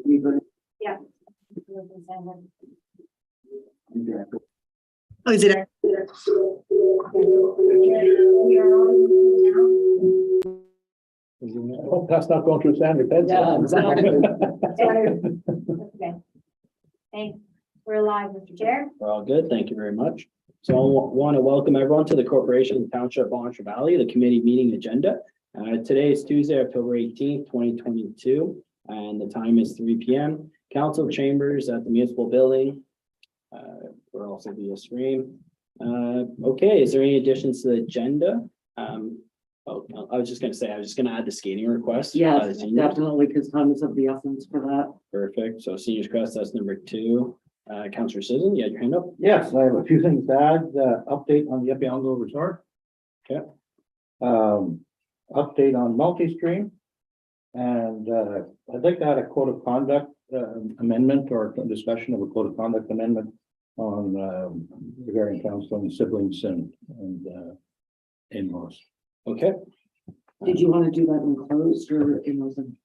Yeah. Oh, is it? Hope that's not going through Sandra Peds. Yeah, exactly. Okay. Thanks. We're live, Mr. Chair. We're all good. Thank you very much. So I want to welcome everyone to the Corporation Township Boncher Valley, the committee meeting agenda. Today is Tuesday, October 18th, 2022, and the time is 3 p.m. Council chambers at the municipal building. We're also via stream. Okay, is there any additions to the agenda? I was just going to say, I was just going to add the skating request. by the Yes, seniors. definitely, because time is of the essence for that. Perfect. So seniors crest, that's number 2. Councillor Susan, you had your hand up. Yes, I have a few things to add. Update on the Epiango Resort. Okay. Update on multi-stream. And I'd like to add a code of conduct amendment or a discussion of a code of conduct amendment on regarding counseling siblings and in-laws. Okay. Did you want to do that in closed or in open?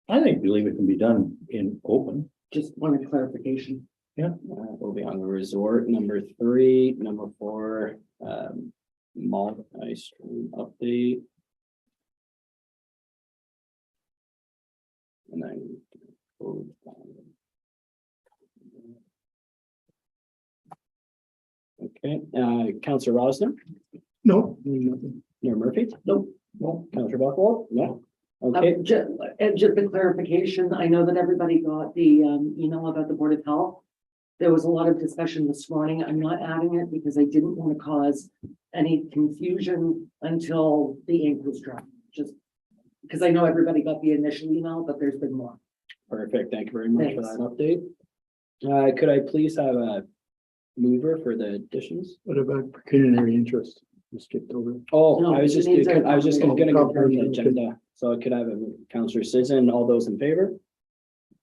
I believe it can be done in open. Just wanted clarification. We'll be on the resort, number 3, number 4, multi-stream update. And then. Okay, Councillor Rosner, No. Mayor Murphy? Nope. No. Councillor Buckwald? No. Okay, Just a clarification, I know that everybody got the email about the Board of Health. There was a lot of discussion this morning. I'm not adding it because I didn't want to cause any confusion until the ink was dry. Just because I know everybody got the initial email, but there's been more. perfect. Thank you very much for Thanks. that update. Could I please have a mover for the additions? What about pecuniary interest? You skipped over. Oh, No, I was just, it needs a- gonna confirm the confirmation, okay. agenda, so I could have a Councillor Susan, all those in favor?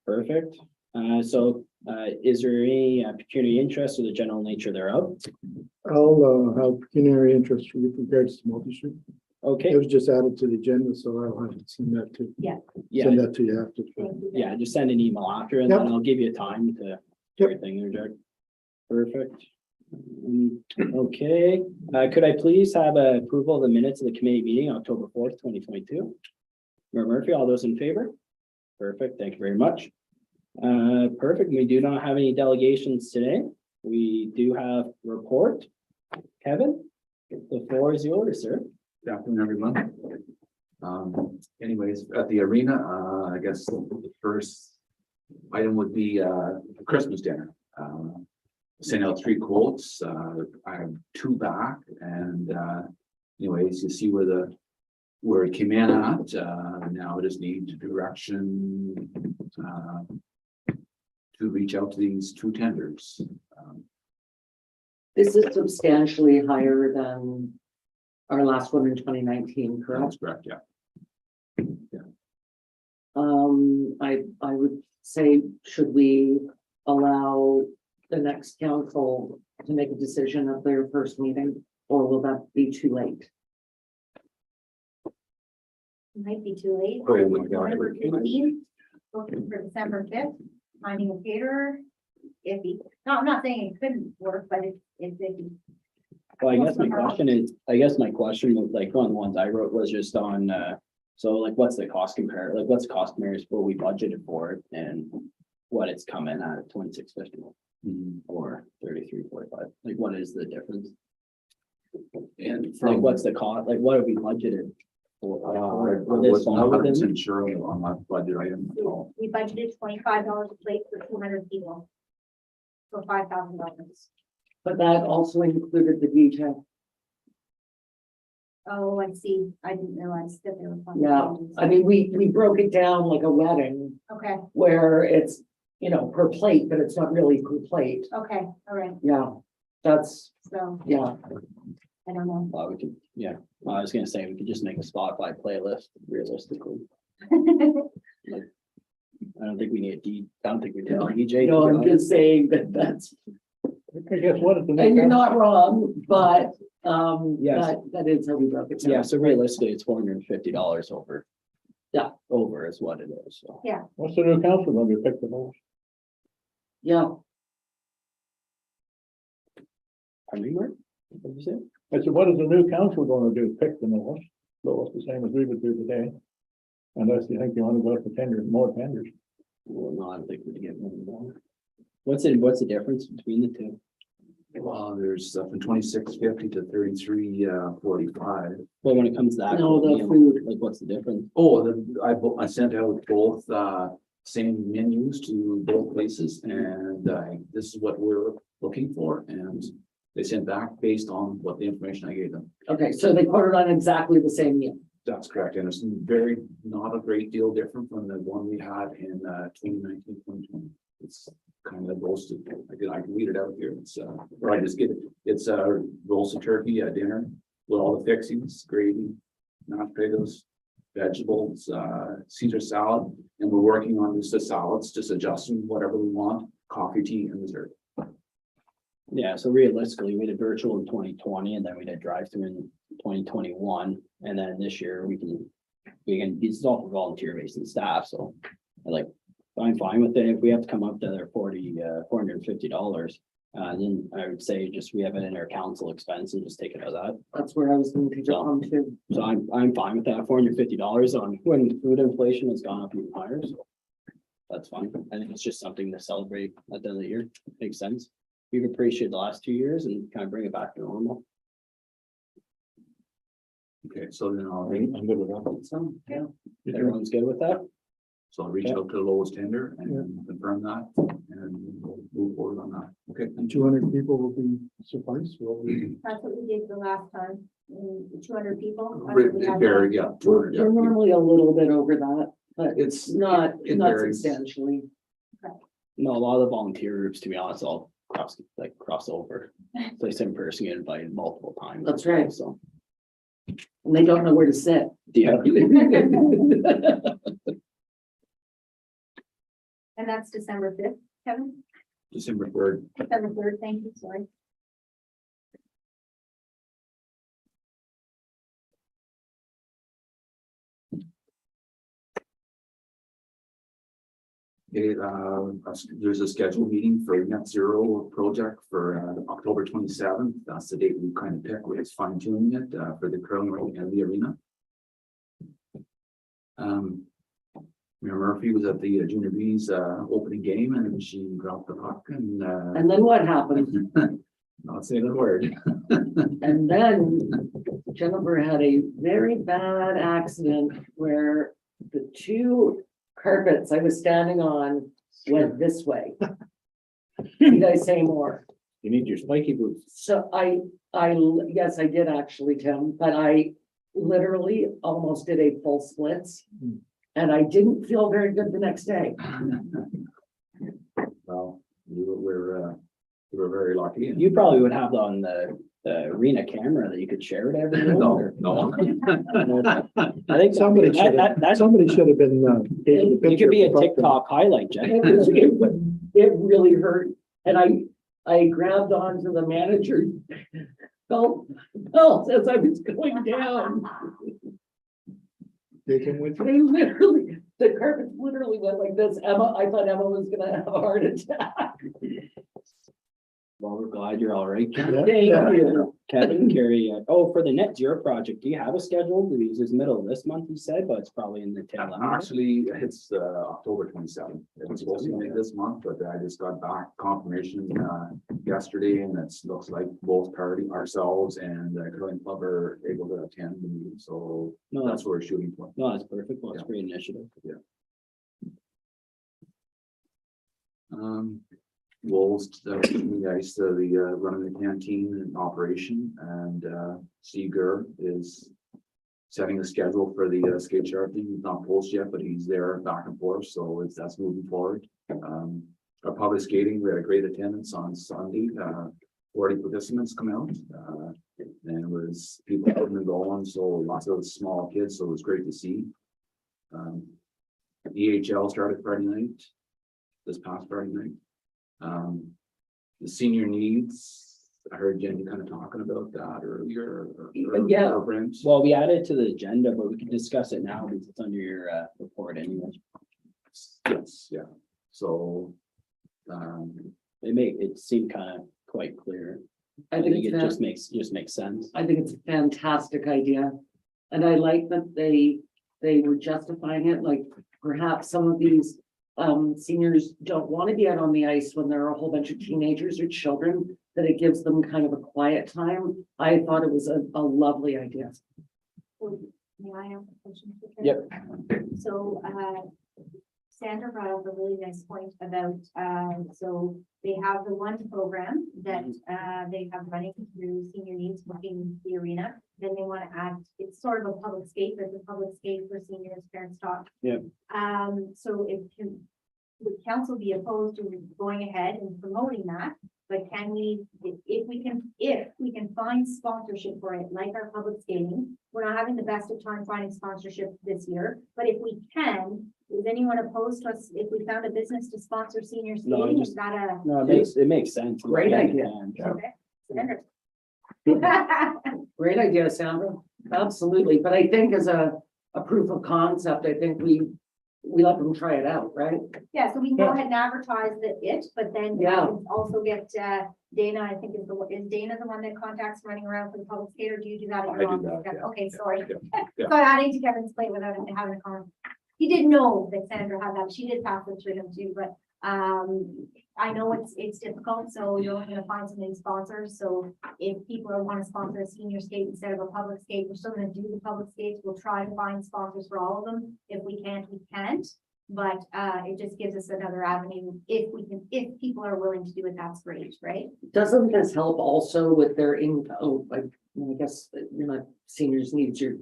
Perfect, is there any pecuniary interest or the general nature thereof? I'll have pecuniary interest with regards to multi-stream. Okay, It was just added to the agenda, so I'll have to send that to, yeah, send that to you after. Thank you. yeah, just send an email after and Yep. then I'll give you time to Yep. everything there, Jack. Perfect. Okay, could I please have approval of the minutes of the committee meeting, October 4th, 2022? Mayor Murphy, all those in favor? Perfect, thank you very much. Perfect, we do not have any delegations today. We do have report. Kevin, the floor is yours, sir. Good afternoon, everyone. Anyways, at the arena, I guess the first item would be a Christmas dinner. Sent out 3 quotes. I have 2 back, and anyways, you see where it came in at. Now I just need direction to reach out to these 2 tenders. This is substantially higher than our last one in 2019, correct? That's correct, yeah. I would say, should we allow the next council to make a decision at their first meeting, or will that be too late? Might be too late. Oh my God. November 15th, looking for December 5th, finding a caterer. I'm not saying it couldn't work, but it's iffy. Well, I guess my question was like, one of the ones I wrote was just on, so like, what's the cost compare, like, what's cost compares what we budgeted for it and what it's coming at 2650 or 3345, like, what is the difference? And Like, from what's the cost, like, what have we budgeted for? I for this was not one? 100% sure on that budget item at all. We budgeted $25 a plate for 200 people. For $5,000. But that also included the DJ. Oh, I see. I didn't realize that there were. Yeah, I mean, we broke it down like a wedding Okay, where it's, per plate, but it's not really per plate. okay, all right. Yeah, that's, So, yeah. I don't know. Well, we could, yeah, well, I was gonna say, we could just make a Spotify playlist realistically. I don't think we need I don't think we need a DJ. No, I'm just saying that's, I guess what? and you're not wrong, but, Yes. that is how we broke it down. Yeah, so realistically, it's $450 over over is what it is, so. What's the new council going to pick the most? Yeah, I mean, what did you say? I said, what is the new council going to do? Pick the most? So it's the same as we would do today. Unless you think you want to go for tenders, more tenders. Well, no, I don't think we get more. What's the difference between the two? Well, there's from 2650 to 3345. Well, when it comes to that. No, the food. Like, what's the difference? Oh, I sent out both same menus to both places, and this is what we're looking for, and they sent back based on what the information I gave them. okay, so they put it on exactly the same meal. That's correct, and it's not a great deal different from the one we had in 2019, 2020. It's kind of roasted. I can read it out here. It's or I just get it. It's roasted turkey at dinner with all the fixings, gravy, mashed potatoes, vegetables, Caesar salad, and we're working on just the salads, just adjusting whatever we want, coffee, tea, and dessert. Yeah, so realistically, we did virtual in 2020 and then we did drive-through in 2021. And then this year we can, it's all for volunteer-based and staff, so I'm fine with it. If we have to come up to their $450, then I would say just we have it in our council expense and just take it out of that. That's where I was going to jump on to. So I'm fine with that. $450 on when food inflation has gone up even higher, so that's fine. I think it's just something to celebrate at the end of the year. Makes sense. We've appreciated the last 2 years and kind of bring it back to normal. Okay, so then I'm good with that. So, yeah. Everyone's good with that? So I'll reach out to the lowest tender and confirm that, and we'll move forward on that. Okay. And 200 people will be suffice. Will be. That's what we did the last time, 200 people. Very, yeah. 200, yeah. We're normally a little bit over that, but It's not it not varies. substantially. No, a lot of the volunteer groups, to be honest, all cross over. So some person get invited multiple times. That's right. So, And they don't know where to sit. yeah. And that's December 5th, Kevin, December 3rd. December 3rd, thank you, sorry. Okay, there's a scheduled meeting for net zero project for October 27th. That's the date we kind of picked. We're just fine tuning it for the curling rink and the arena. Mayor Murphy was at the Junior B's opening game, and she dropped the puck and And then what happened? not saying a word. And then Jennifer had a very bad accident where the two carpets I was standing on went this way. Need I say more? You need your spiky boots. So yes, I did actually, Tim, but I literally almost did a full splits. And I didn't feel very good the next day. Well, we were very lucky. You probably would have on the arena camera that you could share it every day. No. I think Somebody that, should that, have, that's, somebody should have been. Taking a you picture could be a of the puck. TikTok highlight, Jen. It really hurt. And I grabbed onto the manager. Felt as I was going down. Take him with you. They literally, the carpet literally went like this. I thought Emma was gonna have a heart attack. Well, we're glad you're all right. Yeah. Thank you. Kevin, Carrie, for the net zero project, do you have a schedule? It's middle of this month, you said, but it's probably in the tail end. Actually, it's October 27th. It was supposed to be this month, but I just got back confirmation yesterday, and it looks like both party, ourselves and the curling club are able to attend the meeting, so No, that's what we're shooting for. no, that's perfect. Well, it's a great initiative. Wolves, the guys, the running the canteen and operation, and Seeger is setting a schedule for the skate sharpening. He's not posted yet, but he's there back and forth, so that's moving forward. Our public skating, we had a great attendance on Sunday. 40 participants come out, and it was people putting and going, so lots of small kids, so it was great to see. EHL started Friday night, this past Friday night. The senior needs I heard Jenny kind of talking about that earlier. Yeah. or Brent. Well, we added to the agenda, but we can discuss it now because it's under your report anyway. Yes, yeah, so. It seemed kind of quite clear. I I think think it it's just makes sense. I think it's a fantastic idea. And I like that they were justifying it, like perhaps some of these seniors don't want to be out on the ice when there are a whole bunch of teenagers or children, that it gives them kind of a quiet time. I thought it was a lovely idea. May I ask a question? Yep. So, Sandra brought up a really nice point about, so they have the one program that, they have running through senior needs working the arena. Then they want to add, it's sort of a public skate, but the public skate for seniors, parents talk. Yep. So would council be opposed to going ahead and promoting that? But can we, if we can find sponsorship for it, like our public skating, we're not having the best of time finding sponsorship this year, but if we can, is anyone opposed to us, if we found a business to sponsor senior No, skating, just- is that a? No, it makes sense. Great idea. Okay. Sandra. Great idea, Sandra. Absolutely. But I think as a proof of concept, I think we let them try it out, right? Yeah, so we can go ahead and advertise but then we Yeah. can also get, Dana, I think is Dana the one that contacts running around for the public skate, or do you do that? at I your do office? that, yeah. Okay, sorry. Yeah. So adding to Kevin's plate without having a comment. He did know that Sandra had that. She did pass it to him too, but, I know it's difficult, so you're gonna find some new sponsors. So if people want to sponsor a senior skate instead of a public skate, we're still gonna do the public skates. We'll try to find sponsors for all of them. If we can't, we can't. But it just gives us another avenue. If people are willing to do it, that's great, right? Doesn't this help also with their income? I guess, you know, seniors needs your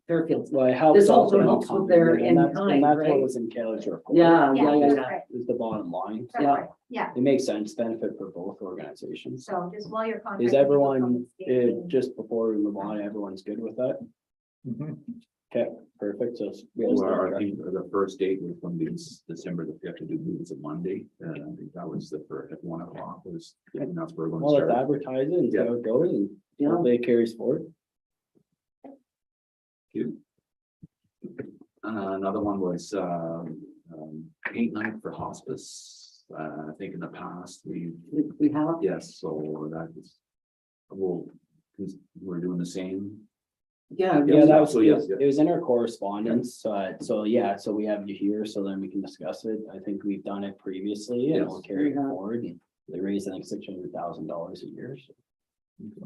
Fairfields. Well, it helps. This also out helps the with their economy, and that's- in-kind, And that's right? what was in Kayla's report. Yeah, that's yeah. right. Is the bottom line. That's Yeah. right. Yeah, It makes sense, benefit for both organizations. so just while you're. Is contacting everyone, public skating- just before we move on, everyone's good with that? Mhm. Okay, perfect. So Well, I think the first date was going to be December the 5th, to do it's a Monday, I think that was the first, at 1 o'clock was, and that's where we're well, going let's to start. advertise it and see Yeah. how it goes and Yeah. hopefully it carries forward. Cute. Another one was, paint night for hospice, I think in the past, We have, yes, so that is. We're doing the same. yeah. Yeah, that was, so yes, it was in our correspondence, so yeah, so we have you here, so then we can discuss it. I think we've done it previously and we'll Yes. carry it We have. forward. And they raise, I think, $600,000 a year, so. It's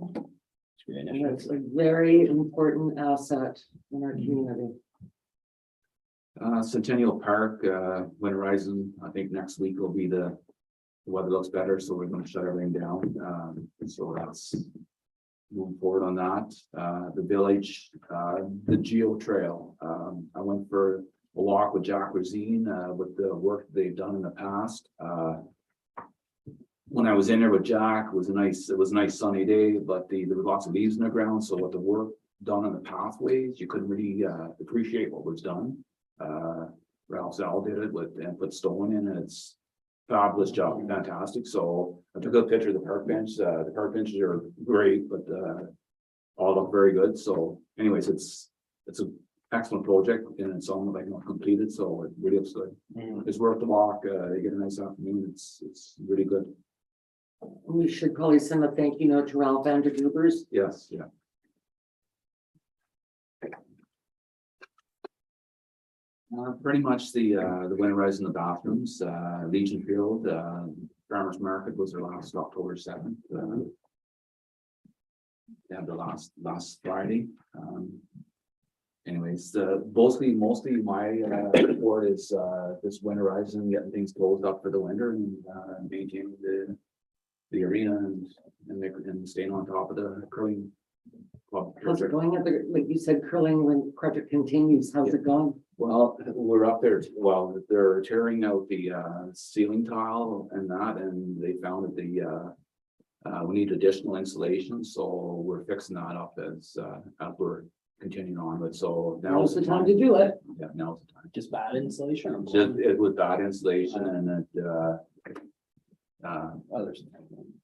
a great And initiative. it's a very important asset in our community. Centennial Park, winterizing, I think next week will be the weather looks better, so we're gonna shut everything down, so that's. Moving forward on that, the village, the Geo Trail, I went for a walk with Jack Rosine, with the work they've done in the past, When I was in there with Jack, it was a nice sunny day, but there was lots of leaves in the ground, so with the work done on the pathways, you couldn't really, appreciate what was done. Ralph Zal did it and put stone in, and it's fabulous job, fantastic. So I took a picture of the park bench. The park benches are great, but all look very good. So anyways, it's an excellent project and it's almost like not completed, so it really looks good. It's worth the walk. You get a nice afternoon. It's really good. We should probably send a thank you note to Ralph Vandergoopers. Yes, yeah. Pretty much the winterizing the bathrooms, Legion Field, Farmers Market was their last October 7th. They had the last Friday. Anyways, mostly my report is this winterizing, getting things closed up for the winter and maintaining the arena and staying on top of the curling club. How's it going? Like you said, curling when project continues, how's it going? Well, we're up there, they're tearing out the ceiling tile and that, and they found that we need additional insulation, so we're fixing that up as we're continuing on, but so Now's the time to do it. Yeah, now's the time. Just bad insulation or Just it with that insulation and it, others?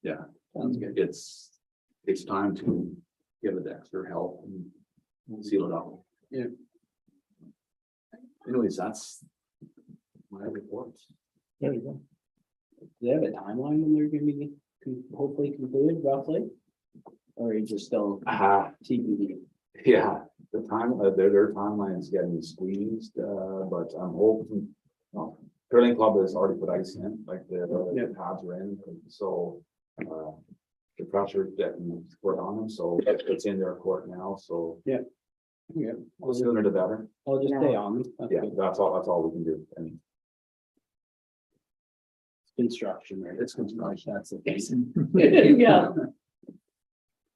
yeah. Sounds good. It's it's time to give it extra help and seal it up. Yeah. Anyways, that's my report. There you go. Do they have a timeline when they're gonna be hopefully concluded roughly? Or are you just still TBD? Yeah, the time, their timeline's getting squeezed, but I'm hoping, no, curling club has already put ice in, like the pads are in, so. The pressure getting put on them, so it's in their court now, so Yeah, the sooner the better. I'll just stay on. That's Yeah, good. that's all we can do, and Construction, right? it's construction. That's the thing. Yeah.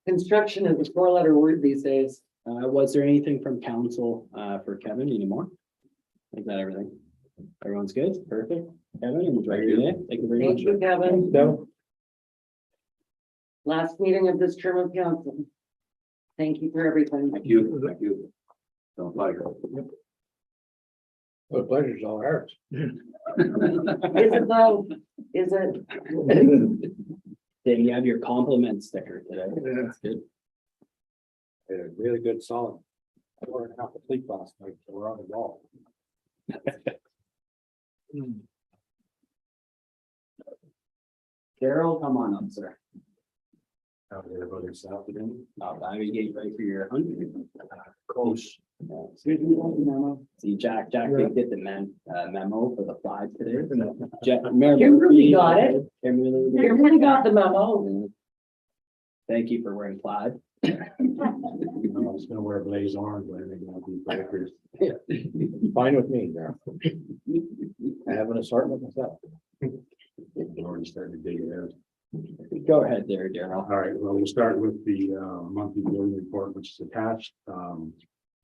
Construction is a four-letter word these days. Was there anything from council, for Kevin anymore? Is that everything? Everyone's good? Perfect. Kevin, enjoy your day. Thank you very Thank much. you, Kevin. So, Last meeting of this term of council. Thank you for everything. Thank you, thank you. Don't pleasure. the pleasure's all ours. Is it though? Is it? Dave, you have your compliment sticker today. Yeah. That's good. A really good solid. 4.5 hours sleep last night, so we're on the ball. Daryl, come on up, sir. How did everybody this afternoon? I would get ready for your 100. Close. See, Jack did get the memo for the flag today. Kimberly got it. Kimberly. Everybody got the memo. Thank you for wearing plaid. I was gonna wear blaze orange, but I think I'll be breakers. Fine with me, there. I have an assortment myself. I'm already starting to dig it out. Go ahead there, Daryl. All right, well, we'll start with the monthly billing report, which is attached.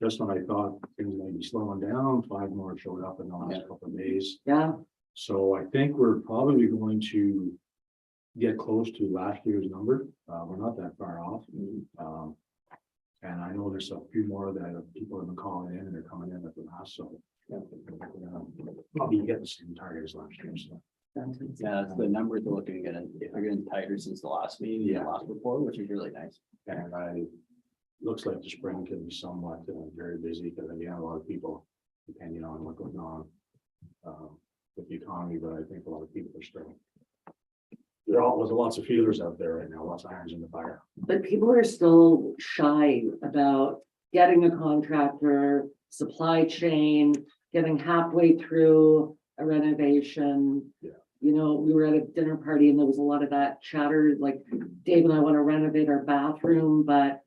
Just when I thought things might be slowing down, 5 more showed up in the last couple of days. Yeah, So I think we're probably going to get close to last year's number. We're not that far off. And I know there's a few more that people have been calling in and they're coming in at the last, so. Probably get the same target as last year, so. Yeah, the numbers are looking good. They're getting tighter since the last meeting, the Yeah. last report, which is really nice. And looks like the spring can be somewhat very busy because again, a lot of people, depending on what goes on with the economy, but I think a lot of people are still. There's lots of feelers out there right now, lots of irons in the fire. but people are still shy about getting a contractor, supply chain, getting halfway through a renovation. Yeah. You know, we were at a dinner party and there was a lot of that chatter, like Dave and I want to renovate our bathroom, but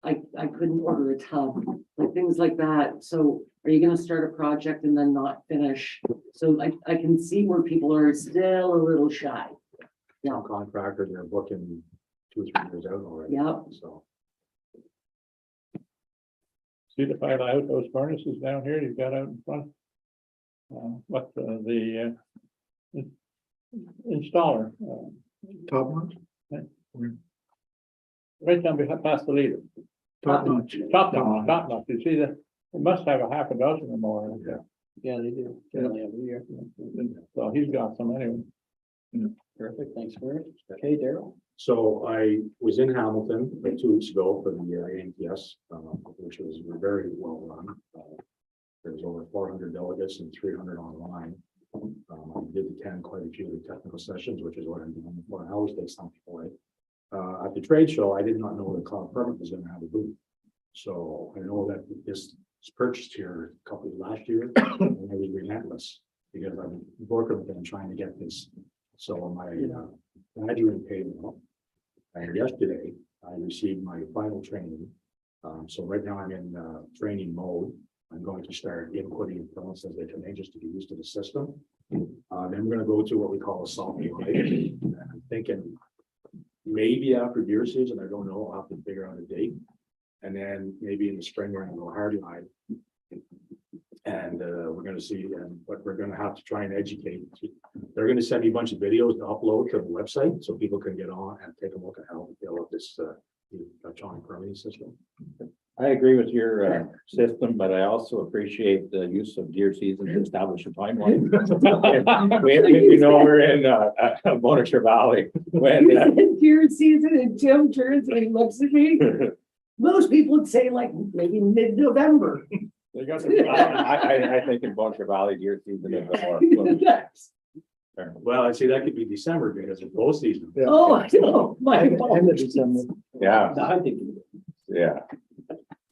I couldn't order a tub, like things like that. So are you gonna start a project and then not finish? So I can see where people are still a little shy. Some contractors are booking 2 or 3 years out already. Yep. So. See the fire outhouse furnaces down here you've got out in front? What the installer, Top notch, right down behind, past the leader. top notch. Top notch, you see that, it must have a half a dozen or more. Yeah. Yeah, they do. Generally every year. So he's got some anyway. Perfect. Thanks for it. Okay, Daryl. So I was in Hamilton 2 weeks ago for the ANTS, which was very well run. There was over 400 delegates and 300 online. I did attend quite a few of the technical sessions, which is what I'm doing for. I always take some people away. At the trade show, I did not know that Cloud Permit was going to have a booth. So I know that this was purchased here a couple of last year, and it was relentless because I've been working with them trying to get this. So my graduate payment, and yesterday I received my final training. So right now I'm in training mode. I'm going to start inputting films as they come in just to get used to the system. Then we're going to go to what we call a soft light. And I'm thinking maybe after beer season, I don't know, I'll have to figure out a date. And then maybe in the spring, we're going to go hard line. And we're going to see, but we're going to have to try and educate. They're going to send me a bunch of videos to upload to the website so people can get on and take a look at how to build this electronic permitting system. I agree with your system, but I also appreciate the use of deer season to establish a timeline. We know we're in Bonnechere Valley when Deer season and Tim turns and he looks at me. Most people would say like maybe mid-November. they got some- I think in Bonnechere Valley deer season is more. Well, I see that could be December because it's bow season. Yeah. Oh, I know, my End of apologies. December. Yeah, I think. yeah.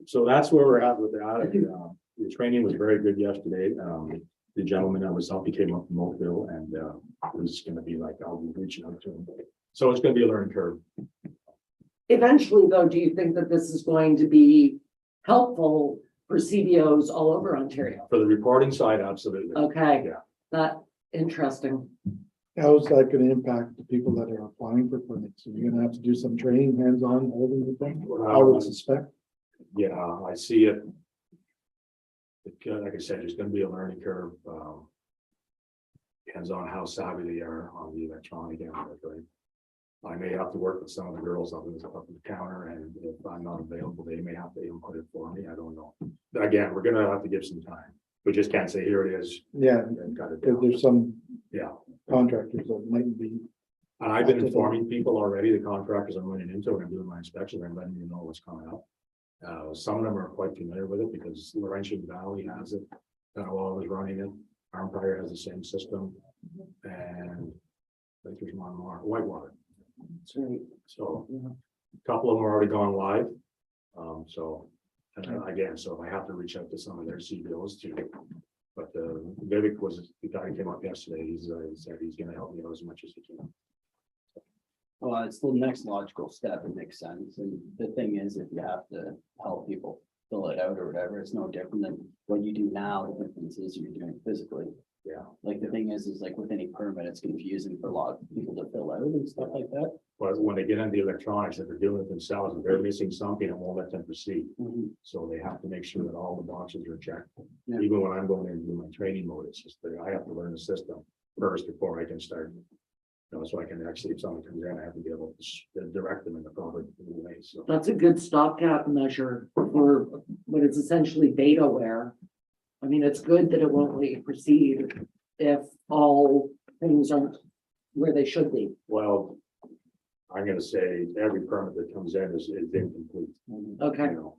So that's where we're at with that. And, the training was very good yesterday. The gentleman that was up, he came up from Oakville and, it was gonna be like, I'll be reaching out to him. So it's gonna be a learning curve. Eventually, though, do you think that this is going to be helpful for CBOs all over Ontario? For the reporting side, absolutely. Okay, Yeah. that, interesting. How is that gonna impact the people that are applying for permits? Are you gonna have to do some training, hands-on, holding the thing? I would suspect. Yeah, I see it. Like I said, there's gonna be a learning curve. Depends on how savvy they are on the electronic end of it, right? I may have to work with some of the girls up in the counter, and if I'm not available, they may have to input it for me. I don't know. But again, we're gonna have to give some time. We just can't say, here it is. Yeah, And got it because down. there's some Yeah, contractors that might be, and I've been informing people already, the contractors I'm running into when I'm doing my inspection, I'm letting you know what's coming up. Some of them are quite familiar with it because Laurentian Valley has it, Pennawall is running it, Armpire has the same system, and I think there's one more, Whitewater. That's right. So Yeah. a couple of them are already gone live. Again, so if I have to reach out to some of their CBOs too. But Vivek was the guy who came up yesterday. He's said he's gonna help me out as much as he can. Well, it's the next logical step. It makes sense. And the thing is, if you have to help people fill it out or whatever, it's no different than what you do now. The difference is you're doing it physically. Yeah. Like the thing is like with any permit, it's confusing for a lot of people to fill out and stuff like that. But when they get into electronics, if they're doing it themselves, if they're missing something, it won't let them proceed. So they have to make sure that all the boxes are checked. Yeah. Even when I'm going in and doing my training mode, it's just that I have to learn the system first before I can start. So I can actually, if someone comes in, I have to be able to direct them in the proper way, so. That's a good stopgap measure for what is essentially betaware. I mean, it's good that it won't let you proceed if all things aren't where they should be. Well, I'm gonna say every permit that comes in is incomplete. Okay, You know,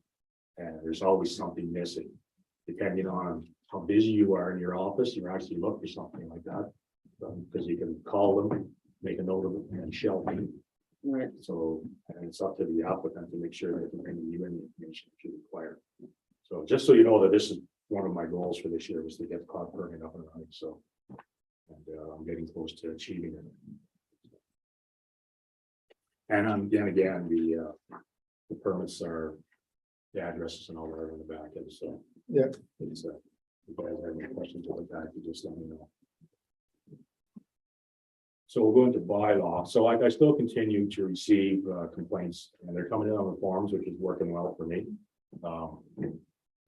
and there's always something missing. Depending on how busy you are in your office, you actually look for something like that. Because you can call them, make a note of it and shelf it. right. So, and it's up to the applicant to make sure that they can give you any information that you require. So just so you know that this is one of my goals for this year was to get the cloud permit up and running, so. And I'm getting close to achieving it. And then again, the permits are, the addresses and all that are in the back end, so. Yeah. It's, if you guys have any questions about that, you just let me know. So we'll go into bylaw. So I still continue to receive complaints and they're coming in on the forms, which is working well for me.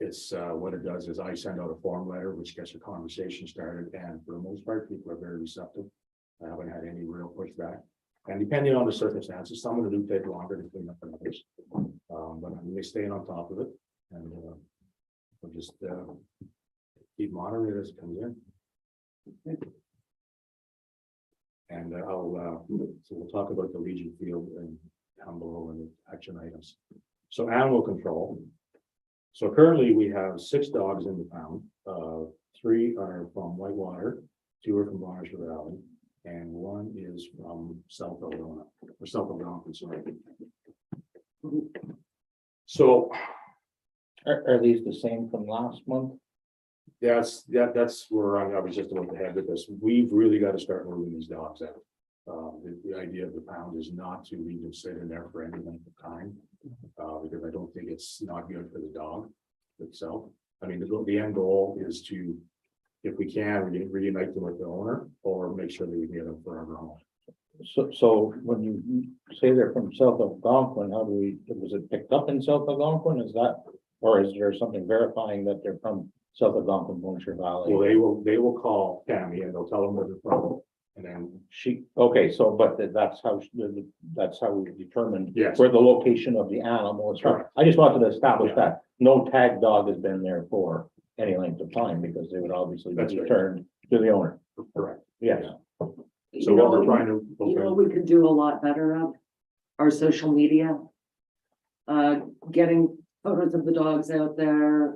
It's what it does is I send out a form letter, which gets a conversation started, and for the most part, people are very receptive. I haven't had any real pushback. And depending on the circumstances, some of them do take longer to clean up than others. But I'm really staying on top of it and we'll just keep monitoring it as it comes in. And so we'll talk about the Legion Field and down below and the action items. So animal control. So currently we have 6 dogs in the pound. 3 are from Whitewater, 2 are from Bonnechere Valley, and 1 is from South Algonquin, or South Algonquin, sorry. So Are these the same from last month? that's where I was just about to head with this. We've really got to start moving these dogs out. The idea of the pound is not to leave them sit in there for any length of time. Because I don't think it's not good for the dog itself. I mean, the end goal is to, if we can, reunite them with the owner or make sure that we get them forever home. So when you say they're from South Algonquin, how do we, was it picked up in South Algonquin? Is that, or is there something verifying that they're from South Algonquin, Bonnechere Valley? Well, they will call Tammy and they'll tell them where they're from. And then, okay, so, but that's how, that's how we determined. Yes. Where the location of the animal is from. I just wanted to establish Yeah. that no tag dog has been there for any length of time, because they would obviously be That's right. returned to the owner. correct. Yes, So You what we're know, trying to. you know, we could do a lot better of our social media. Getting photos of the dogs out there.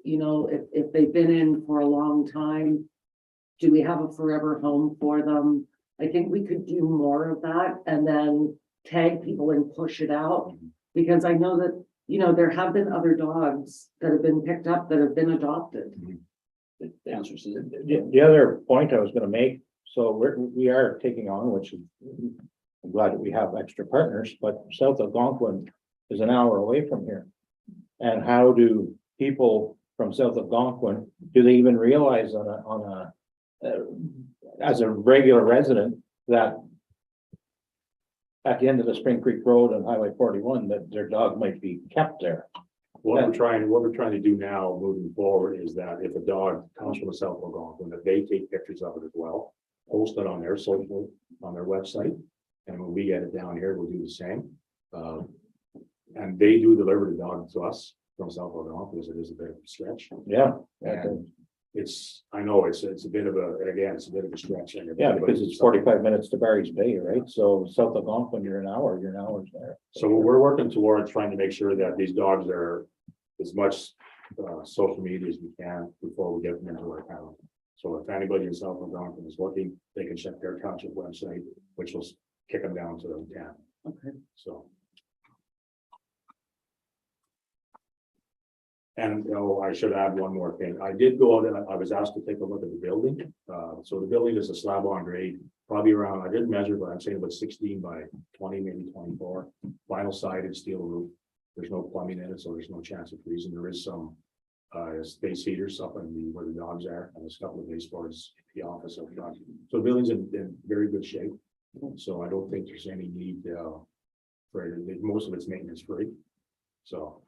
You know, if they've been in for a long time, do we have a forever home for them? I think we could do more of that and then tag people and push it out. Because I know that, you know, there have been other dogs that have been picked up that have been adopted. Councillor Susan. the other point I was gonna make, so we are taking on, which is, I'm glad that we have extra partners, but south of Algonquin is an hour away from here. And how do people from south of Algonquin, do they even realize as a regular resident, that at the end of the Spring Creek Road and Highway 41, that their dog might be kept there? What we're trying to do now moving forward is that if a dog comes from the South Algonquin, that they take pictures of it as well. Post it on their social, on their website, and when we get it down here, we'll do the same. And they do deliver the dog to us from South Algonquin, because it is a bit of a stretch. Yeah. And I know it's a bit of it's a bit of a stretch. Yeah, because it's 45 minutes to Barry's Bay, right? So south of Algonquin, you're an hour there. So we're working towards trying to make sure that these dogs are as much social media as we can before we get them into our town. So if anybody in South Algonquin is looking, they can check their township website, which will kick them down to the town. Okay. So. And, I should add one more thing. I did go out and I was asked to take a look at the building. So the building is a slab on grade, probably around, I didn't measure, but I'm saying about 16 by 20, maybe 24. Vinyl sided steel roof. There's no plumbing in it, so there's no chance of freezing. There is some space heaters up in where the dogs are, and there's a couple of baseboards in the office up front. So the building's in very good shape. So I don't think there's any need for it. Most of it's maintenance free. So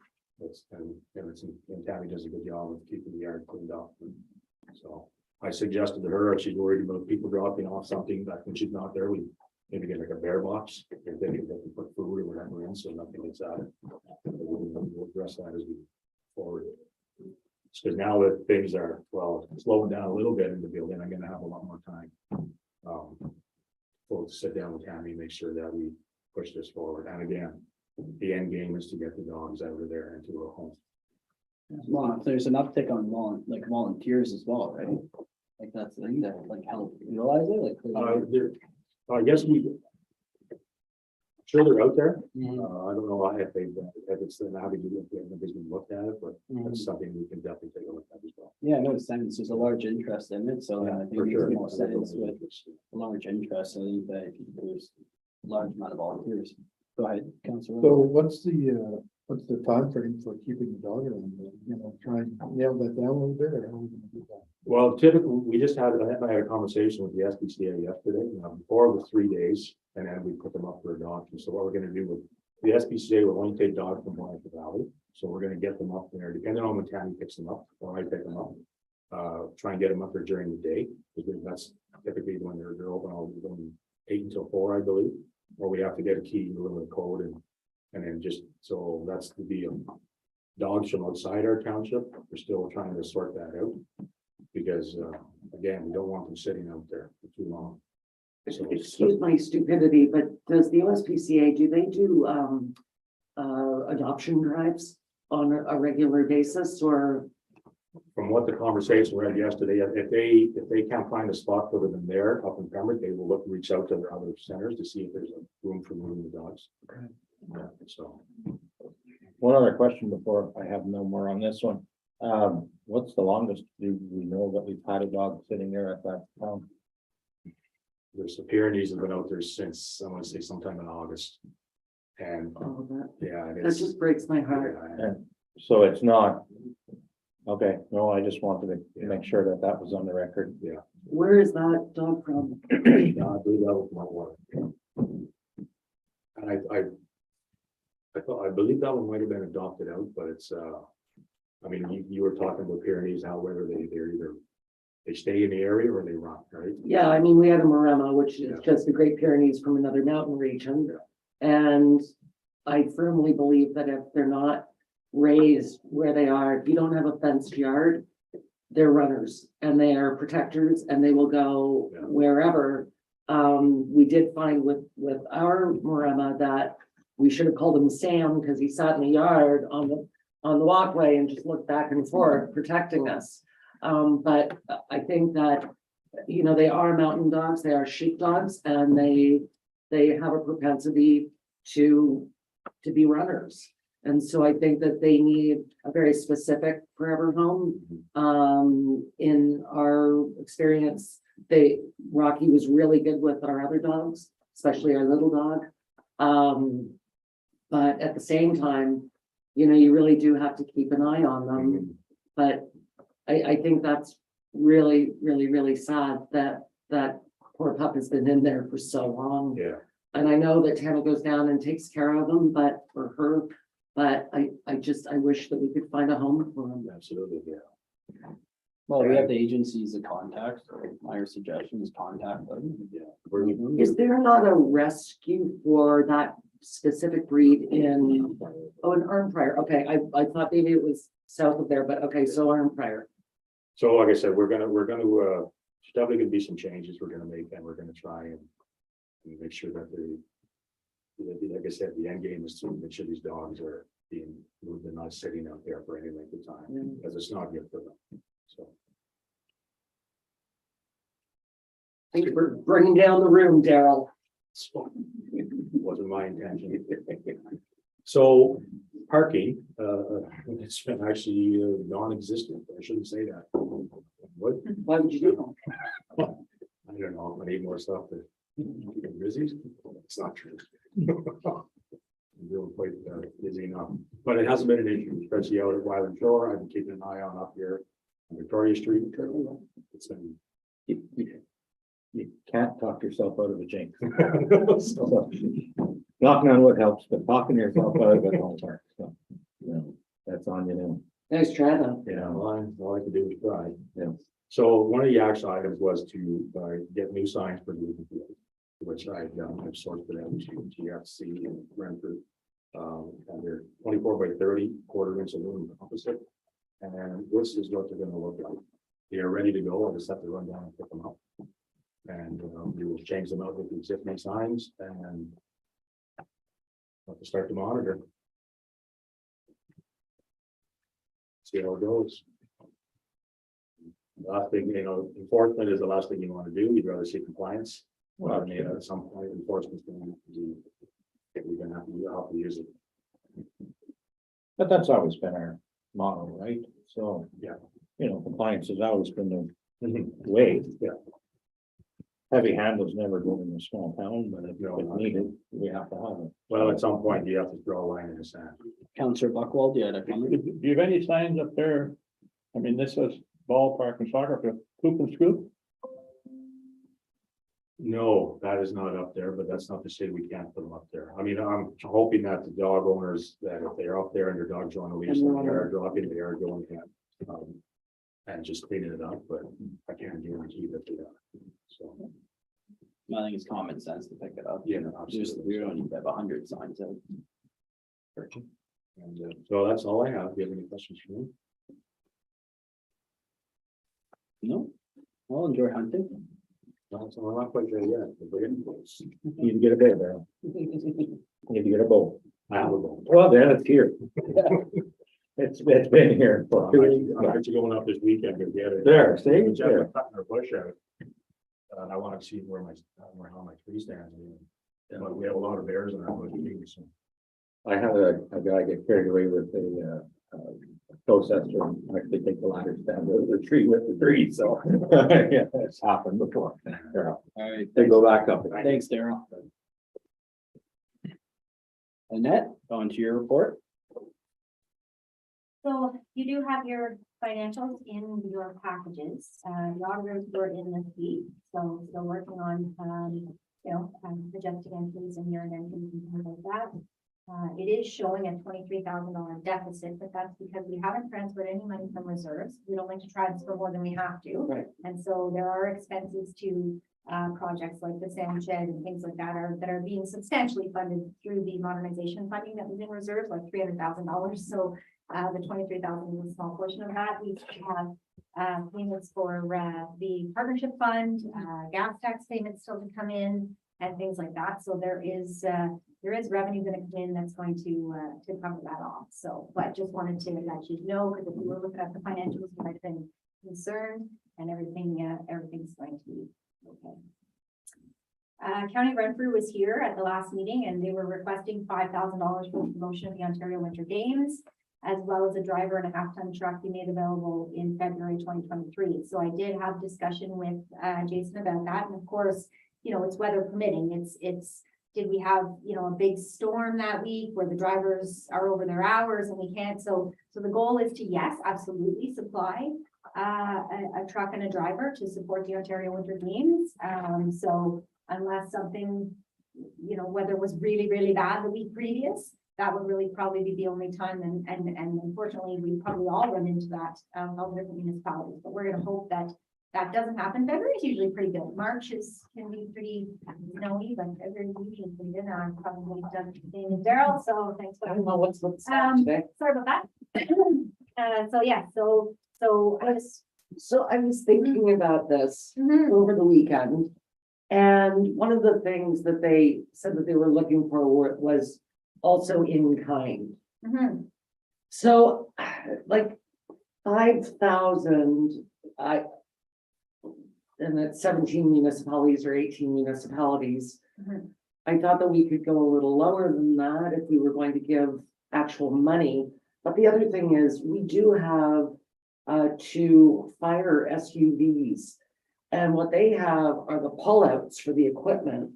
and Tammy does a good job of keeping the yard cleaned up. So I suggested to her, if she's worried about people dropping off something that when she's not there, we maybe get like a bear box. If they can put food or whatever in, so nothing gets added. We'll address that as we move forward. Because now that things are, slowing down a little bit in the building, I'm gonna have a lot more time. To sit down with Tammy and make sure that we push this forward. And again, the end game is to get the dogs out of there into a home. Well, if there's an uptick on volunteers as well, right? Like that's the thing that help utilize it, I guess sure they're out there. Mhm. I don't know if it's an avenue if nobody's been looked at it, but Mhm. that's something we can definitely take a look at as well. Yeah, no sense. There's a large interest in it, so I think For it makes sure. more sense with a large interest. I think that there's a large amount of volunteers. Go ahead, Councilor. So what's the time frame for keeping the dog around, try and nail that down a little bit, or how are we gonna do that? Well, typically, we just had a conversation with the SPCA yesterday, before it was 3 days, and then we put them up for adoption. So what we're gonna do with the SPCA will only take dogs from Blanchard Valley. So we're gonna get them up there, depending on when Tammy picks them up, or I pick them up. Try and get them up there during the day, because that's typically when they're open, all from 8 until 4, I believe. Or we have to get a key, a little code, and then so that's the deal. Dogs from outside our township, we're still trying to sort that out. Because, again, we don't want them sitting out there for too long. So Excuse my stupidity, but does the USPCA, do they do adoption drives on a regular basis, or? from what the conversation we had yesterday, if they can't find a spot for them there up in Pembroke, they will reach out to their other centers to see if there's a room for moving the dogs. Okay. Yeah, so. One other question before I have no more on this one. What's the longest do we know that we've had a dog sitting there at that town? There's the Pyrenees have been out there since, I want to say sometime in August. And Oh, yeah, that just breaks my heart. So it's not. Okay, no, I just wanted to make sure that that was on the record. Where is that dog from? I believe that was my one. And I believe that one might have been adopted out, but it's, I mean, you were talking about Pyrenees, how whether they stay in the area or they run, right? Yeah, I mean, we had a Maremma, which is Yeah. just the Great Pyrenees from another mountain region. And I firmly believe that if they're not raised where they are, if you don't have a fenced yard, they're runners and they are protectors and they will go Yeah. wherever. We did find with our Maremma that we should have called him Sam because he sat in the yard on the walkway and just looked back and forth protecting us. But I think that, you know, they are mountain dogs, they are sheep dogs, and they have a propensity to be runners. And so I think that they need a very specific forever home. In our experience, Rocky was really good with our other dogs, especially our little dog. But at the same time, you know, you really do have to keep an eye on them. But I think that's really, really, really sad that poor pup has been in there for so long. Yeah, And I know that Tana goes down and takes care of them, but for her, but I wish that we could find a home for them. absolutely, yeah. Well, we have the agencies to contact, so my suggestion is contact them. Yeah. We're- Is there not a rescue for that specific breed in, in Arnprior? Okay, I thought maybe it was south of there, but okay, so Arnprior. So like I said, we're gonna, there's definitely gonna be some changes we're gonna make, and we're gonna try and make sure that like I said, the end game is to make sure these dogs are being moved and not sitting out there for any length of time, Mm. because it's not good for them, so. Thanks for bringing down the room, Daryl. Wasn't my intention. So parking, it's been actually non-existent. I shouldn't say that. What? Why would you do that? I don't know. I need more stuff to keep them busy. It's not true. I'm really quite busy enough, but it hasn't been an issue, especially out at Wyland Shore. I've been keeping an eye on up here on Victoria Street. It's been. You can't talk yourself out of a jinx. So, So, knocking on wood helps, but talking yourself out of it won't work. So, you know, that's on you now. Nice try though. yeah, all I can do is try. Yeah. So one of the action items was to get new signs for the field, which I've done. I've sourced for them to GFC and Brentford. And they're 24 by 30 quarter-inch aluminum composite. And this is what they're gonna look like. They are ready to go. I just have to run down and pick them up. And we will change them out with the existing signs and have to start to monitor. See how it goes. Last thing, you know, enforcement is the last thing you want to do. You'd rather see compliance. Well, I mean, at some point, enforcement's going to have to be, we're gonna have to use it. But that's always been our model, right? So. Yeah. You know, compliance has always been the Mhm. way. Yeah. Heavy handles never go in a small town, but if No, not needed, we have to have it. Well, at some point, you have to draw a line in the sand. Counselor Buckwald, you had a comment? Do you have any signs up there? I mean, this was ballpark and soccer, but hoop and scoop? No, that is not up there, but that's not to say we can't put them up there. I mean, I'm hoping that the dog owners, that if they're up there and their dog's on a leash, they are dropping, they are going in. And just cleaning it up, but I can't guarantee that they are. So, I think it's common sense to pick it up. yeah, Just, absolutely. we don't need to have 100 signs out. And so that's all I have. Do you have any questions for me? No? Well, enjoy hunting. No, so I'm not quite there yet. but we're getting close. Need to get a bed there. Need to get a bow. I have a bone. Well, then it's here. It's been here for 2 weeks. I'm actually going up this weekend to get it. There, see? Jeff, There. we're cutting our bush out. And I want to see where how my tree stands. But we have a lot of bears in our bush. So. I had a guy get carried away with a processor and actually take the ladder stand over the tree with the tree, so. Yeah, it's happened before. Yeah. All right. They go back up. Thanks, Daryl. Annette, on to your report. So you do have your financials in your packages. The auditors were in this week, so still working on, adjusting entries and year-end entries and things like that. It is showing a $23,000 deficit, but that's because we haven't transferred any money from reserves. We don't like to transfer more than we have to. Right. And so there are expenses to projects like the sand shed and things like that are being substantially funded through the modernization funding that was in reserves, like $300,000. So the 23,000 is a small portion of that. We have payments for the partnership fund, gas tax payments still to come in and things like that. So there is revenue going to come in that's going to cover that off. So, but just wanted to let you know, because if you were looking at the financials, you might have been concerned, and everything's going to be okay. County of Renfrew was here at the last meeting, and they were requesting $5,000 for the promotion of the Ontario Winter Games, as well as a driver and a half-ton truck be made available in February 2023. So I did have discussion with Jason about that, and of course, you know, it's weather permitting. Did we have, you know, a big storm that week where the drivers are over their hours and we can't? So the goal is to, yes, absolutely supply a truck and a driver to support the Ontario Winter Games. So unless something, you know, weather was really, really bad the week previous, that would really probably be the only time. And unfortunately, we probably all run into that, all the different municipalities, but we're going to hope that that doesn't happen. February is usually pretty good. March can be pretty snowy, but February usually pretty good. Now I'm probably done in Daryl, so thanks for I don't know what's today. sorry about that. So yeah, so I was So I was thinking about this mhm, over the weekend. And one of the things that they said that they were looking for was also in kind. mhm, So like 5,000, and that's 17 municipalities or 18 municipalities. mhm. I thought that we could go a little lower than that if we were going to give actual money. But the other thing is, we do have two fire SUVs. And what they have are the pullouts for the equipment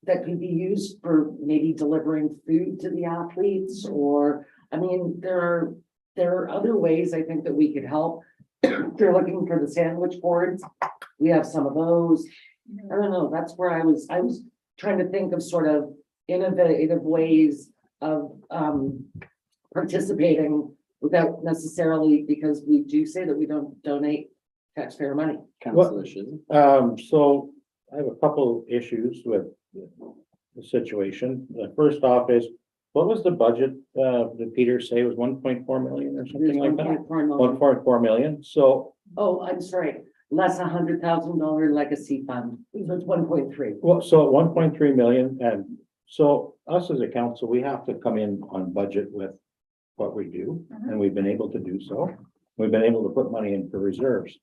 that could be used for maybe delivering food to the athletes, or, I mean, there are other ways I think that we could help. They're looking for the sandwich boards. We have some of those. I don't know, that's where I was trying to think of sort of innovative ways of participating without necessarily, because we do say that we don't donate taxpayer money. Councilor Shizzle. So I have a couple issues with the situation. The first off is, what was the budget, did Peter say was 1.4 million or something like that? 1.4 million, so, Oh, I'm sorry, less $100,000 legacy fund, it was 1.3. well, so 1.3 million, and so us as a council, we have to come in on budget with what we do, and we've been able to do so. We've been able to put money in for reserves.